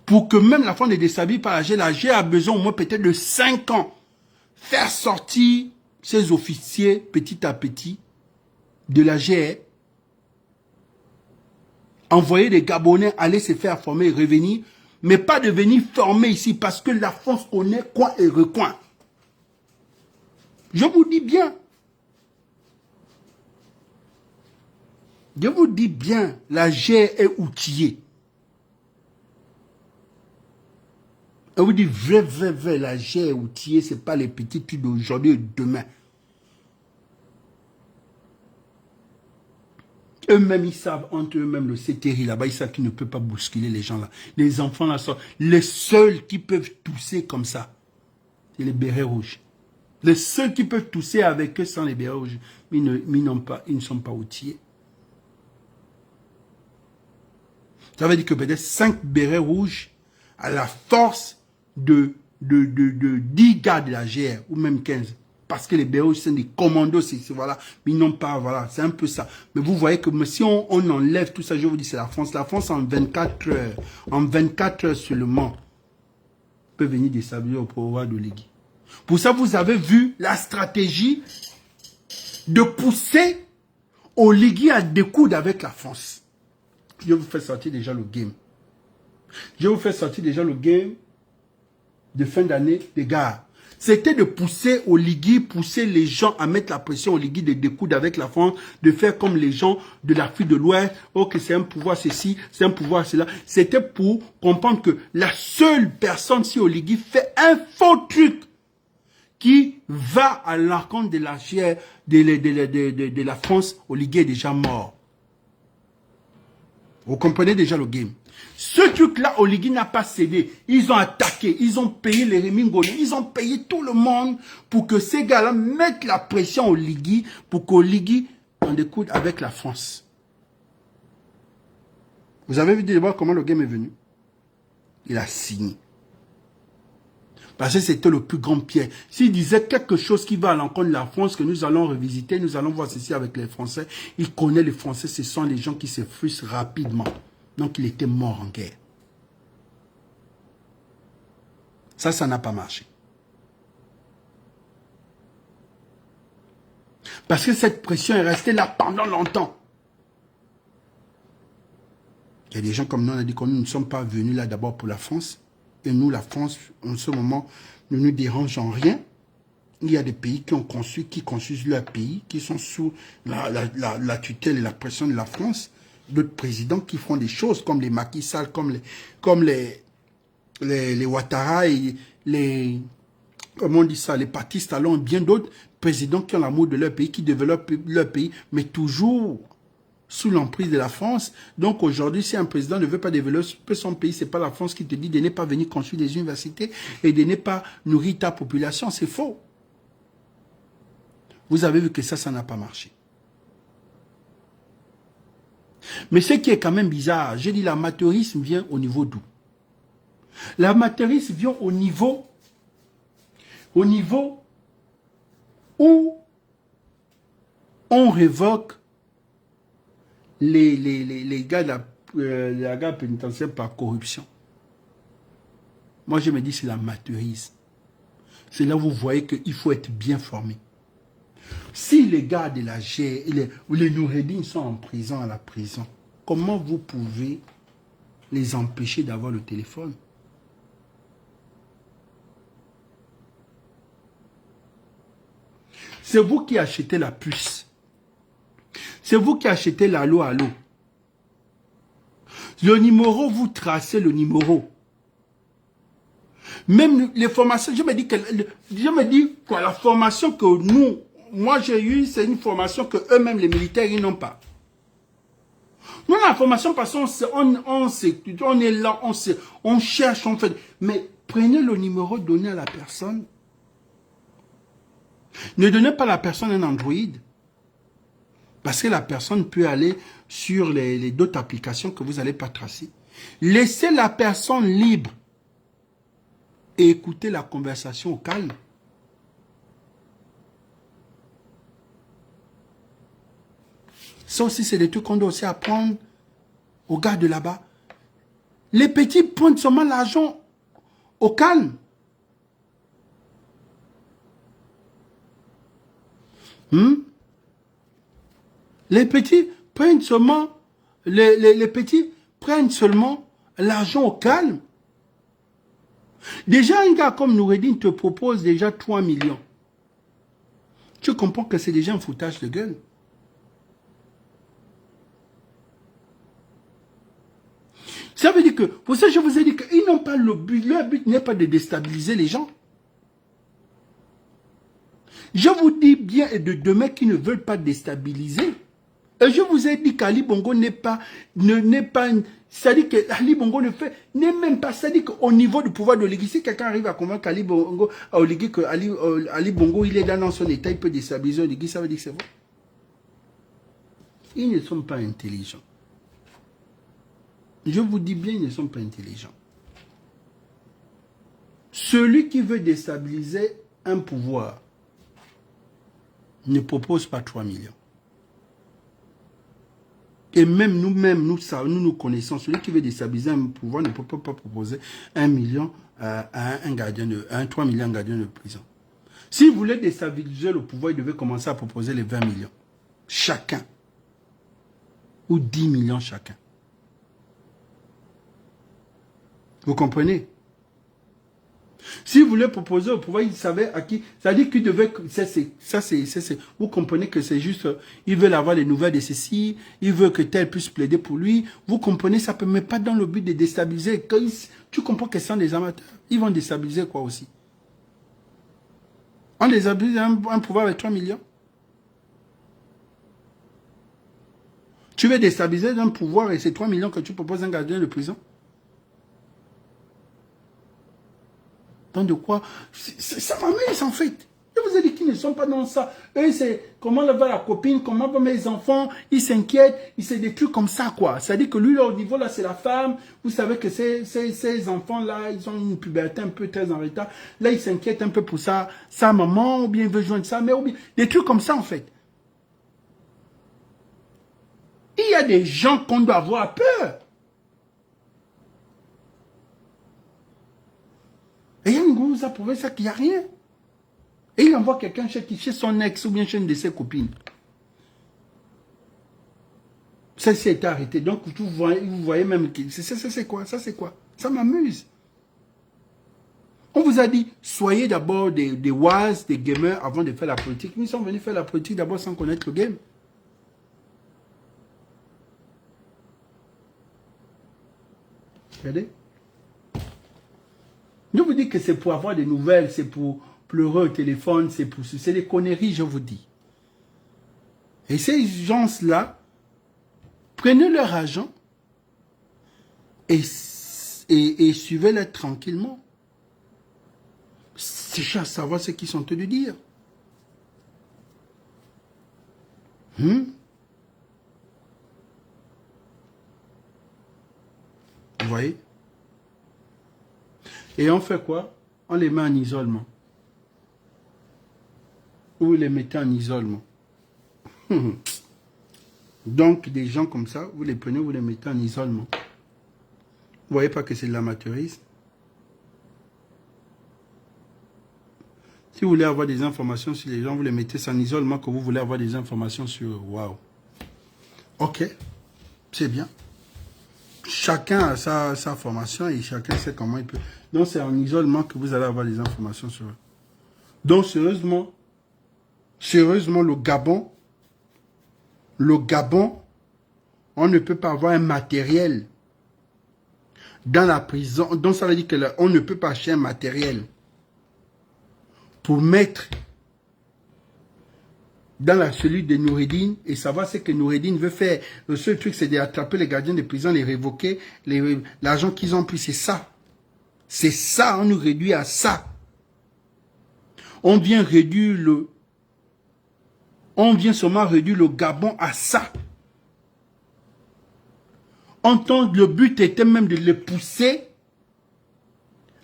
Pour que même la France ne déstabilise pas la GR a besoin au moins peut-être de 5 ans. Faire sortir ces officiers petit à petit de la GR. Envoyer des Gabonais aller se faire former et revenir, mais pas de venir former ici parce que la France connaît coin et recoin. Je vous dis bien. Je vous dis bien, la GR est outillée. Je vous dis vrai, la GR est outillée, ce n'est pas les petits trucs d'aujourd'hui et de demain. Eux-mêmes, ils savent entre eux-mêmes le CTRI là-bas, ils savent qu'ils ne peuvent pas bousculer les gens là. Les enfants là sont les seuls qui peuvent tousser comme ça. C'est les bérets rouges. Les seuls qui peuvent tousser avec eux sans les bérets rouges. Ils ne sont pas outillés. Ça veut dire que peut-être 5 bérets rouges à la force de 10 gars de la GR, ou même 15. Parce que les bérets rouges sont des commandos, voilà, mais ils n'ont pas, voilà, c'est un peu ça. Mais vous voyez que si on enlève tout ça, je vous dis, c'est la France. La France, en 24 heures seulement, peut venir déstabiliser au pouvoir de Légui. Pour ça, vous avez vu la stratégie de pousser au Légui à découdre avec la France. Je vous fais sortir déjà le game. Je vous fais sortir déjà le game de fin d'année, les gars. C'était de pousser au Légui, pousser les gens à mettre la pression au Légui, de découdre avec la France, de faire comme les gens de l'Afrique de l'Ouest, ok, c'est un pouvoir ceci, c'est un pouvoir cela. C'était pour comprendre que la seule personne si au Légui fait un faux truc qui va à l'encontre de la chair de la France, Oligui est déjà mort. Vous comprenez déjà le game. Ce truc-là, Oligui n'a pas cédé. Ils ont attaqué, ils ont payé les Rémi Ngoné, ils ont payé tout le monde pour que ces gars-là mettent la pression au Oligui, pour qu'Oligui en découte avec la France. Vous avez vu d'abord comment le game est venu? Il a signé. Parce que c'était le plus grand piège. S'il disait quelque chose qui va à l'encontre de la France, que nous allons revisiter, nous allons voir ceci avec les Français, il connaît les Français, ce sont les gens qui se frustrent rapidement. Donc il était mort en guerre. Ça n'a pas marché. Parce que cette pression est restée là pendant longtemps. Il y a des gens comme nous, on a dit que nous ne sommes pas venus là d'abord pour la France. Et nous, la France, en ce moment, ne nous dérange en rien. Il y a des pays qui construisent leur pays, qui sont sous la tutelle et la pression de la France. D'autres présidents qui font des choses comme les Macky Sall, comme les Ouattara et comment on dit ça, les partis Talon et bien d'autres présidents qui ont l'amour de leur pays, qui développent leur pays, mais toujours sous l'emprise de la France. Donc aujourd'hui, si un président ne veut pas développer son pays, c'est pas la France qui te dit de ne pas venir construire des universités et de ne pas nourrir ta population. C'est faux. Vous avez vu que ça n'a pas marché. Mais ce qui est quand même bizarre, j'ai dit l'amateurisme vient au niveau d'où? L'amateurisme vient au niveau où on révoque les gars de la gare pénitentiaire par corruption. Moi, je me dis c'est l'amateurisme. C'est là où vous voyez qu'il faut être bien formé. Si les gars de la GR ou les Noureddin sont en prison, à la prison, comment vous pouvez les empêcher d'avoir le téléphone? C'est vous qui achetez la puce. C'est vous qui achetez l'allô. Le numéro, vous tracez le numéro. Même les formations, je me dis que la formation que moi j'ai eue, c'est une formation que eux-mêmes, les militaires, ils n'ont pas. Nous, la formation, parce qu'on est là, on cherche, on fait. Mais prenez le numéro donné à la personne. Ne donnez pas à la personne un Android. Parce que la personne peut aller sur les d'autres applications que vous n'allez pas tracer. Laissez la personne libre et écoutez la conversation au calme. Ça aussi, c'est des trucs qu'on doit aussi apprendre aux gars de là-bas. Les petits prennent seulement l'argent au calme. Les petits prennent seulement l'argent au calme. Déjà, un gars comme Noureddin te propose déjà 3 millions. Tu comprends que c'est déjà un foutage de gueule. Ça veut dire que, pour ça je vous ai dit qu'ils n'ont pas le but, leur but n'est pas de déstabiliser les gens. Je vous dis bien et de demain qu'ils ne veulent pas déstabiliser. Et je vous ai dit qu'Ali Bongo c'est-à-dire que Ali Bongo n'est même pas, c'est-à-dire qu'au niveau du pouvoir de l'Oligui, si quelqu'un arrive à convaincre Ali Bongo, à Oligui que Ali Bongo, il est dans son état, il peut déstabiliser Oligui, ça veut dire que c'est bon. Ils ne sont pas intelligents. Je vous dis bien, ils ne sont pas intelligents. Celui qui veut déstabiliser un pouvoir ne propose pas 3 millions. Et même nous connaissons, celui qui veut déstabiliser un pouvoir ne peut pas proposer 1 million à un gardien de 3 millions à un gardien de prison. Si vous voulez déstabiliser le pouvoir, il devait commencer à proposer les 20 millions. Chacun. Ou 10 millions chacun. Vous comprenez? Si vous voulez proposer au pouvoir, il savait à qui. Ça dit qu'il devait. Vous comprenez que c'est juste. Ils veulent avoir les nouvelles de ceci. Ils veulent que tel puisse plaider pour lui. Vous comprenez, ça ne peut même pas dans le but de déstabiliser. Tu comprends que ce sont des amateurs. Ils vont déstabiliser quoi aussi? On déstabilise un pouvoir avec 3 millions. Tu veux déstabiliser un pouvoir et c'est 3 millions que tu proposes à un gardien de prison. Donc de quoi? Ça m'amuse en fait. Je vous ai dit qu'ils ne sont pas dans ça. Eux, c'est comment va la copine, comment vont mes enfants, ils s'inquiètent, c'est des trucs comme ça, quoi. C'est-à-dire que lui, là, au niveau, là, c'est la femme. Vous savez que ces enfants-là, ils ont une puberté un peu très en retard. Là, ils s'inquiètent un peu pour ça, sa maman, ou bien il veut joindre sa mère, ou bien des trucs comme ça, en fait. Il y a des gens qu'on doit avoir peur. Et Yann vous a prouvé ça qu'il n'y a rien. Et il envoie quelqu'un chez son ex ou bien chez une de ses copines. Celle-ci a été arrêtée. Donc, vous voyez même que c'est quoi? Ça, c'est quoi? Ça m'amuse. On vous a dit, soyez d'abord des wise, des gamers avant de faire la politique. Nous sommes venus faire la politique d'abord sans connaître le game. Regardez. Je vous dis que c'est pour avoir des nouvelles, c'est pour pleurer au téléphone, c'est des conneries, je vous dis. Et ces gens-là, prenez leur argent et suivez-les tranquillement. C'est à savoir ce qu'ils sont en train de dire. Vous voyez? Et on fait quoi? On les met en isolement. Ou vous les mettez en isolement. Donc, des gens comme ça, vous les prenez, vous les mettez en isolement. Vous voyez pas que c'est de l'amateurisme? Si vous voulez avoir des informations sur les gens, vous les mettez en isolement, que vous voulez avoir des informations sur... Waouh. Ok, c'est bien. Chacun a sa formation et chacun sait comment il peut. Donc, c'est en isolement que vous allez avoir des informations sur eux. Donc, sérieusement, le Gabon, on ne peut pas avoir un matériel dans la prison. Donc, ça veut dire qu'on ne peut pas acheter un matériel pour mettre dans la cellule de Noureddine et savoir ce que Noureddine veut faire. Le seul truc, c'est d'attraper les gardiens de prison, les révoquer, l'argent qu'ils ont pris, c'est ça. C'est ça, on nous réduit à ça. On vient seulement réduire le Gabon à ça. Le but était même de les pousser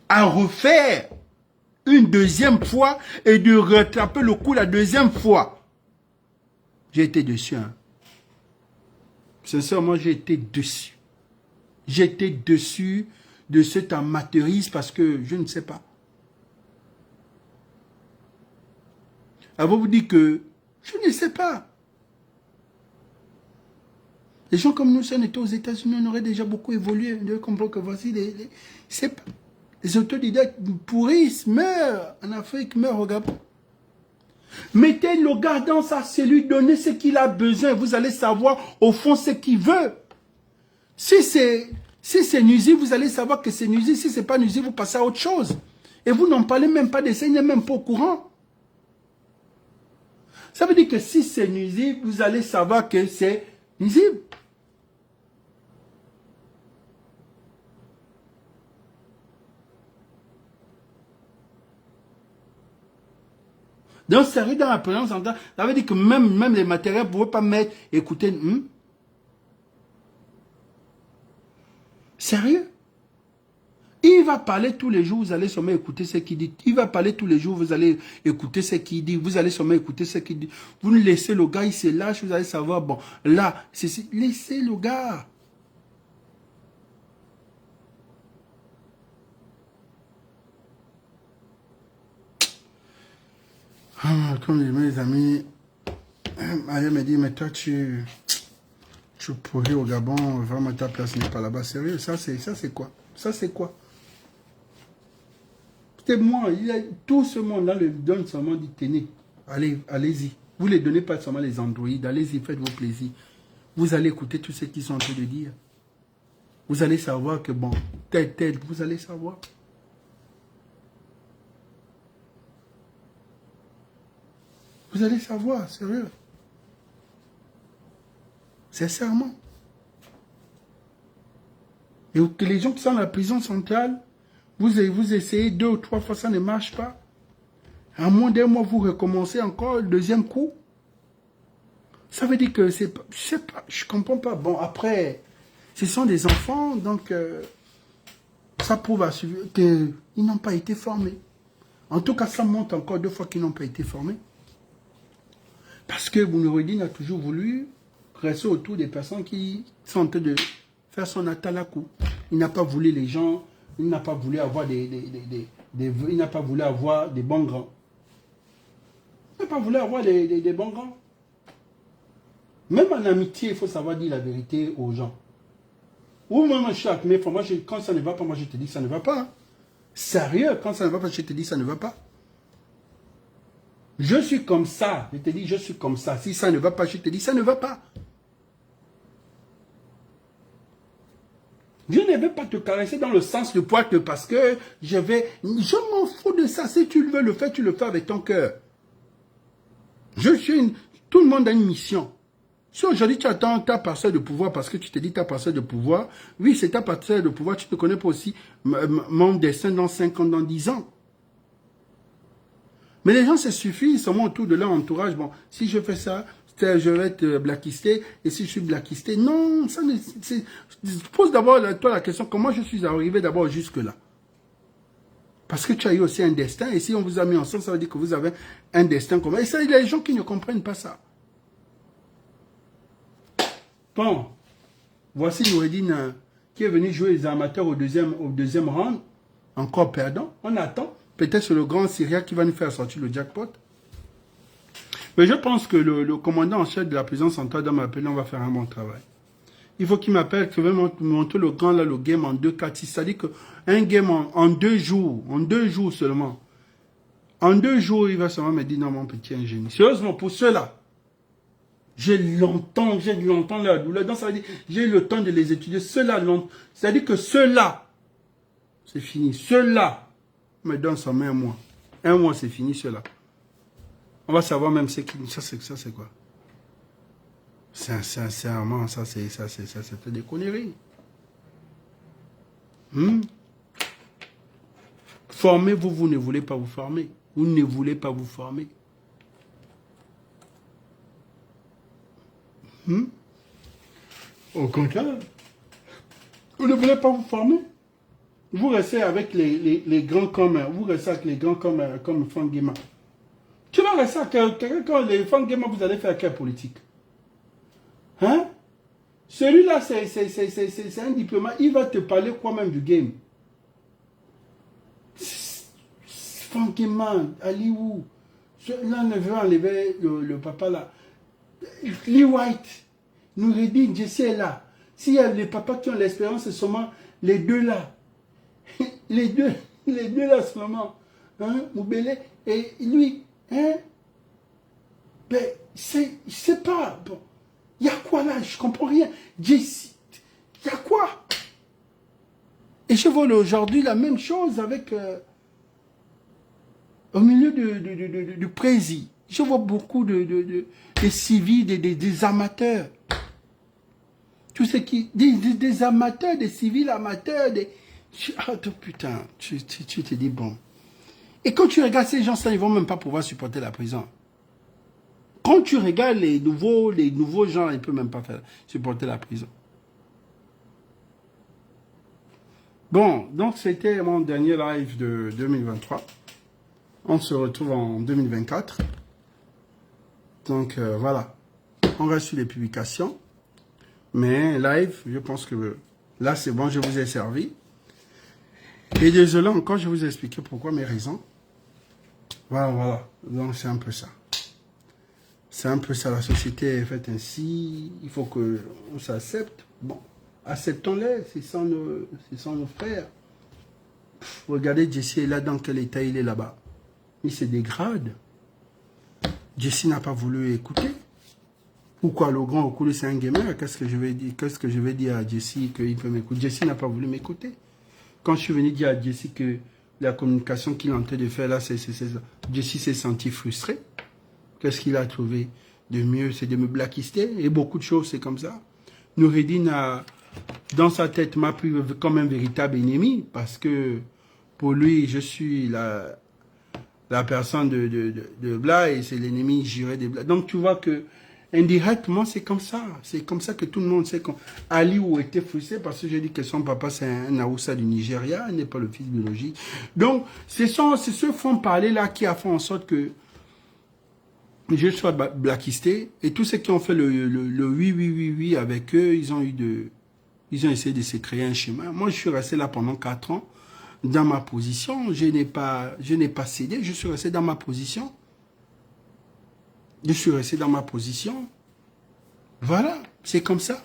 à refaire une deuxième fois et de rattraper le coup la deuxième fois. J'ai été dessus. Hein. Sincèrement, j'ai été dessus. J'étais dessus de cet amateurisme parce que je ne sais pas. Alors vous dites que je ne sais pas. Les gens comme nous, si on était aux États-Unis, on aurait déjà beaucoup évolué. On devait comprendre que voici les autodidactes pourrissent, meurent en Afrique, meurent au Gabon. Mettez le gars dans sa cellule, donnez ce qu'il a besoin. Vous allez savoir au fond ce qu'il veut. Si c'est nuisible, vous allez savoir que c'est nuisible. Si ce n'est pas nuisible, vous passez à autre chose. Et vous n'en parlez même pas d'essai, vous n'êtes même pas au courant. Ça veut dire que si c'est nuisible, vous allez savoir que c'est nuisible. Donc, sérieux dans la présence, ça veut dire que même les matériels ne pouvaient pas mettre, écoutez, sérieux? Il va parler tous les jours, vous allez seulement écouter ce qu'il dit. Il va parler tous les jours, vous allez écouter ce qu'il dit. Vous allez seulement écouter ce qu'il dit. Vous ne laissez le gars, il se lâche, vous allez savoir, bon, là, laissez le gars. Comme mes amis, Maria me dit, mais toi, tu pourrais au Gabon, vraiment ta place n'est pas là-bas. Sérieux, ça c'est quoi? Ça c'est quoi? C'est moi, tout ce monde-là le donne seulement dit, tenez, allez-y. Vous ne les donnez pas seulement les androïdes, allez-y, faites vos plaisirs. Vous allez écouter tout ce qu'ils sont en train de dire. Vous allez savoir que bon, tel, vous allez savoir. Vous allez savoir, sérieux. Sincèrement. Et que les gens qui sont dans la prison centrale, vous essayez 2 ou 3 fois, ça ne marche pas. À moins d'un mois, vous recommencez encore le deuxième coup. Ça veut dire que c'est pas, je sais pas, je comprends pas. Bon, après, ce sont des enfants, donc ça prouve qu'ils n'ont pas été formés. En tout cas, ça montre encore 2 fois qu'ils n'ont pas été formés. Parce que Noureddine a toujours voulu rester autour des personnes qui sont en train de faire son atalakou. Il n'a pas voulu les gens, il n'a pas voulu avoir il n'a pas voulu avoir des bons grands. Il n'a pas voulu avoir des bons grands. Même en amitié, il faut savoir dire la vérité aux gens. Ou même chaque, mais moi, quand ça ne va pas, moi je te dis que ça ne va pas. Sérieux, quand ça ne va pas, je te dis que ça ne va pas. Je suis comme ça, je te dis je suis comme ça. Si ça ne va pas, je te dis ça ne va pas. Je ne vais pas te caresser dans le sens de poitre parce que je m'en fous de ça. Si tu veux le faire, tu le fais avec ton cœur. Tout le monde a une mission. Si aujourd'hui tu attends ta parcelle de pouvoir parce que tu te dis ta parcelle de pouvoir, oui, c'est ta parcelle de pouvoir, tu ne connais pas aussi mon destin dans 5 ans, dans 10 ans. Mais les gens se suffisent seulement autour de leur entourage. Bon, si je fais ça, je vais être blacklisté. Et si je suis blacklisté, non, ça ne... Pose d'abord toi la question, comment je suis arrivé d'abord jusque-là? Parce que tu as eu aussi un destin. Et si on vous a mis ensemble, ça veut dire que vous avez un destin commun. Et ça, il y a des gens qui ne comprennent pas ça. Bon, voici Noureddine qui est venu jouer les amateurs au deuxième round, encore perdant. On attend. Peut-être c'est le grand Syria qui va nous faire sortir le jackpot. Mais je pense que le commandant en chef de la prison centrale doit m'appeler, on va faire un bon travail. Il faut qu'il m'appelle, qu'il veut montrer le grand, là, le game en 2-4-6. C'est-à-dire qu'un game en 2 jours seulement. En 2 jours, il va seulement me dire, non, mon petit ingénieur. Sérieusement, pour ceux-là, j'ai longtemps la douleur. Donc, ça veut dire, j'ai eu le temps de les étudier. Ceux-là, c'est-à-dire que ceux-là, c'est fini. Ceux-là, me donne ça met 1 mois. 1 mois, c'est fini, ceux-là. On va savoir même ça, c'est quoi. Sincèrement, ça, c'est des conneries. Formez-vous, vous ne voulez pas vous former. Vous ne voulez pas vous former. Au contraire, vous ne voulez pas vous former. Vous restez avec les grands comme, vous restez avec les grands comme Franck Guéma. Tu vas rester avec quelqu'un comme les Franck Guéma, vous allez faire quelle politique? Hein? Celui-là, c'est un diplomate, il va te parler quoi même du game? Franck Guéma, Aliou, là, on veut enlever le papa là. Lee White, Noureddine, Jesse est là. S'il y a les papas qui ont l'expérience, c'est seulement les deux là. Les deux là seulement. Hein, Moubele et lui. Hein? Ben, c'est pas. Bon. Il y a quoi là? Je comprends rien. Jesse, il y a quoi? Et je vois aujourd'hui la même chose avec. Au milieu du prési. Je vois beaucoup de civils, des amateurs. Tout ce qui... Des amateurs, des civils amateurs, Ah, putain, tu te dis, bon. Et quand tu regardes ces gens-là, ils ne vont même pas pouvoir supporter la prison. Quand tu regardes les nouveaux gens, ils ne peuvent même pas supporter la prison. Bon, donc c'était mon dernier live de 2023. On se retrouve en 2024. Donc voilà, on reste sur les publications. Mais live, je pense que là c'est bon, je vous ai servi. Et désolé encore, je vous ai expliqué pourquoi, mes raisons. Voilà. Donc c'est un peu ça. C'est un peu ça, la société est faite ainsi. Il faut qu'on s'accepte. Bon, acceptons-les, c'est sans nos frères. Regardez Jesse est là, dans quel état il est là-bas. Il se dégrade. Jesse n'a pas voulu écouter. Pourquoi le grand Okulu c'est un gamer? Qu'est-ce que je vais dire à Jesse qu'il peut m'écouter? Jesse n'a pas voulu m'écouter. Quand je suis venu dire à Jesse que la communication qu'il est en train de faire là, Jesse s'est senti frustré. Qu'est-ce qu'il a trouvé de mieux? C'est de me blacklister. Et beaucoup de choses, c'est comme ça. Noureddin a, dans sa tête, m'a pris comme un véritable ennemi parce que pour lui, je suis la personne de Bla et c'est l'ennemi juré de Bla. Donc tu vois que indirectement, c'est comme ça. C'est comme ça que tout le monde sait qu'Aliou était frustré parce que j'ai dit que son papa, c'est un Aoussa du Nigeria, il n'est pas le fils biologique. Donc, c'est ce fond parler-là qui a fait en sorte que je sois blacklisté. Et tous ceux qui ont fait le oui, oui, oui, oui avec eux, ils ont essayé de se créer un chemin. Moi, je suis resté là pendant 4 ans, dans ma position. Je n'ai pas cédé, je suis resté dans ma position. Je suis resté dans ma position. Voilà, c'est comme ça.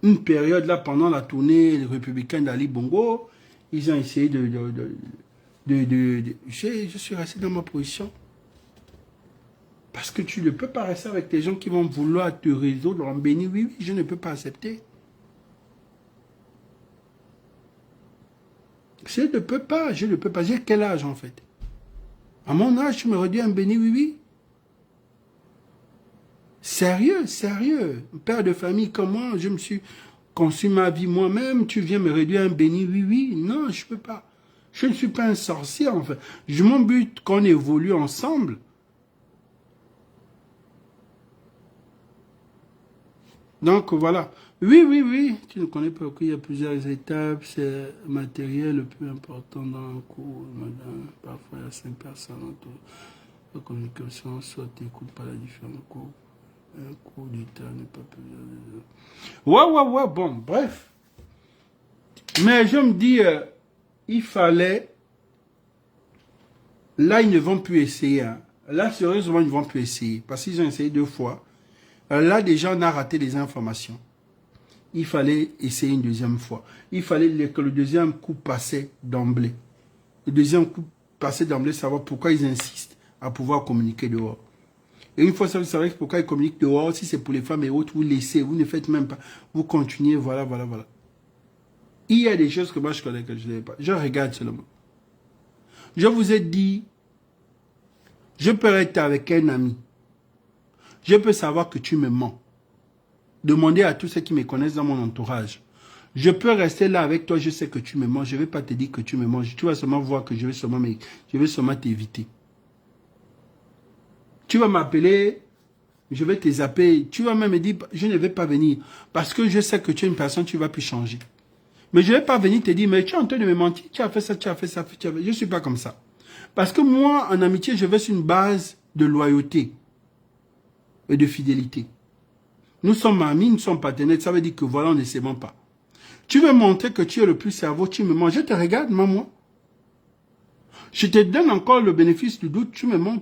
Une période là, pendant la tournée républicaine d'Ali Bongo, ils ont essayé je suis resté dans ma position. Parce que tu ne peux pas rester avec des gens qui vont vouloir te résoudre en béni. Oui, oui, je ne peux pas accepter. Je ne peux pas. J'ai quel âge en fait? À mon âge, tu me redis un béni, oui, oui. Sérieux, sérieux. Père de famille comme moi, je me suis conçu ma vie moi-même, tu viens me réduire un béni, oui, oui. Non, je ne peux pas. Je ne suis pas un sorcier, en fait. Mon but, qu'on évolue ensemble. Donc, voilà. Oui, oui, oui. Tu ne connais pas qu'il y a plusieurs étapes. C'est le matériel le plus important dans un cours, madame. Parfois, il y a 5 personnes autour. La communication, soit tu n'écoutes pas la différence cours. Un cours du temps n'est pas plus... Ouais, bon, bref. Mais je me dis, il fallait... Là, ils ne vont plus essayer. Hein. Là, sérieusement, ils ne vont plus essayer. Parce qu'ils ont essayé 2 fois. Là, déjà, on a raté des informations. Il fallait essayer une deuxième fois. Il fallait que le deuxième coup passait d'emblée. Le deuxième coup passait d'emblée, savoir pourquoi ils insistent à pouvoir communiquer dehors. Et une fois ça, vous savez pourquoi ils communiquent dehors, si c'est pour les femmes et autres, vous laissez, vous ne faites même pas. Vous continuez, voilà. Il y a des choses que moi je connais que je n'ai pas. Je regarde seulement. Je vous ai dit, je peux être avec un ami. Je peux savoir que tu me mens. Demandez à tous ceux qui me connaissent dans mon entourage. Je peux rester là avec toi, je sais que tu me mens. Je ne vais pas te dire que tu me mens. Tu vas seulement voir que je vais seulement t'éviter. Tu vas m'appeler, je vais te zapper. Tu vas même me dire, je ne vais pas venir. Parce que je sais que tu es une personne, tu ne vas plus changer. Mais je ne vais pas venir te dire, mais tu es en train de me mentir. Tu as fait ça, tu as fait ça. Je ne suis pas comme ça. Parce que moi, en amitié, je vais sur une base de loyauté et de fidélité. Nous sommes amis, nous sommes partenaires. Ça veut dire que voilà, on ne se ment pas. Tu veux montrer que tu es le plus cerveau, tu me mens. Je te regarde, moi. Je te donne encore le bénéfice du doute. Tu me mens,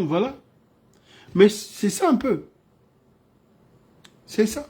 voilà. Mais c'est ça un peu. C'est ça.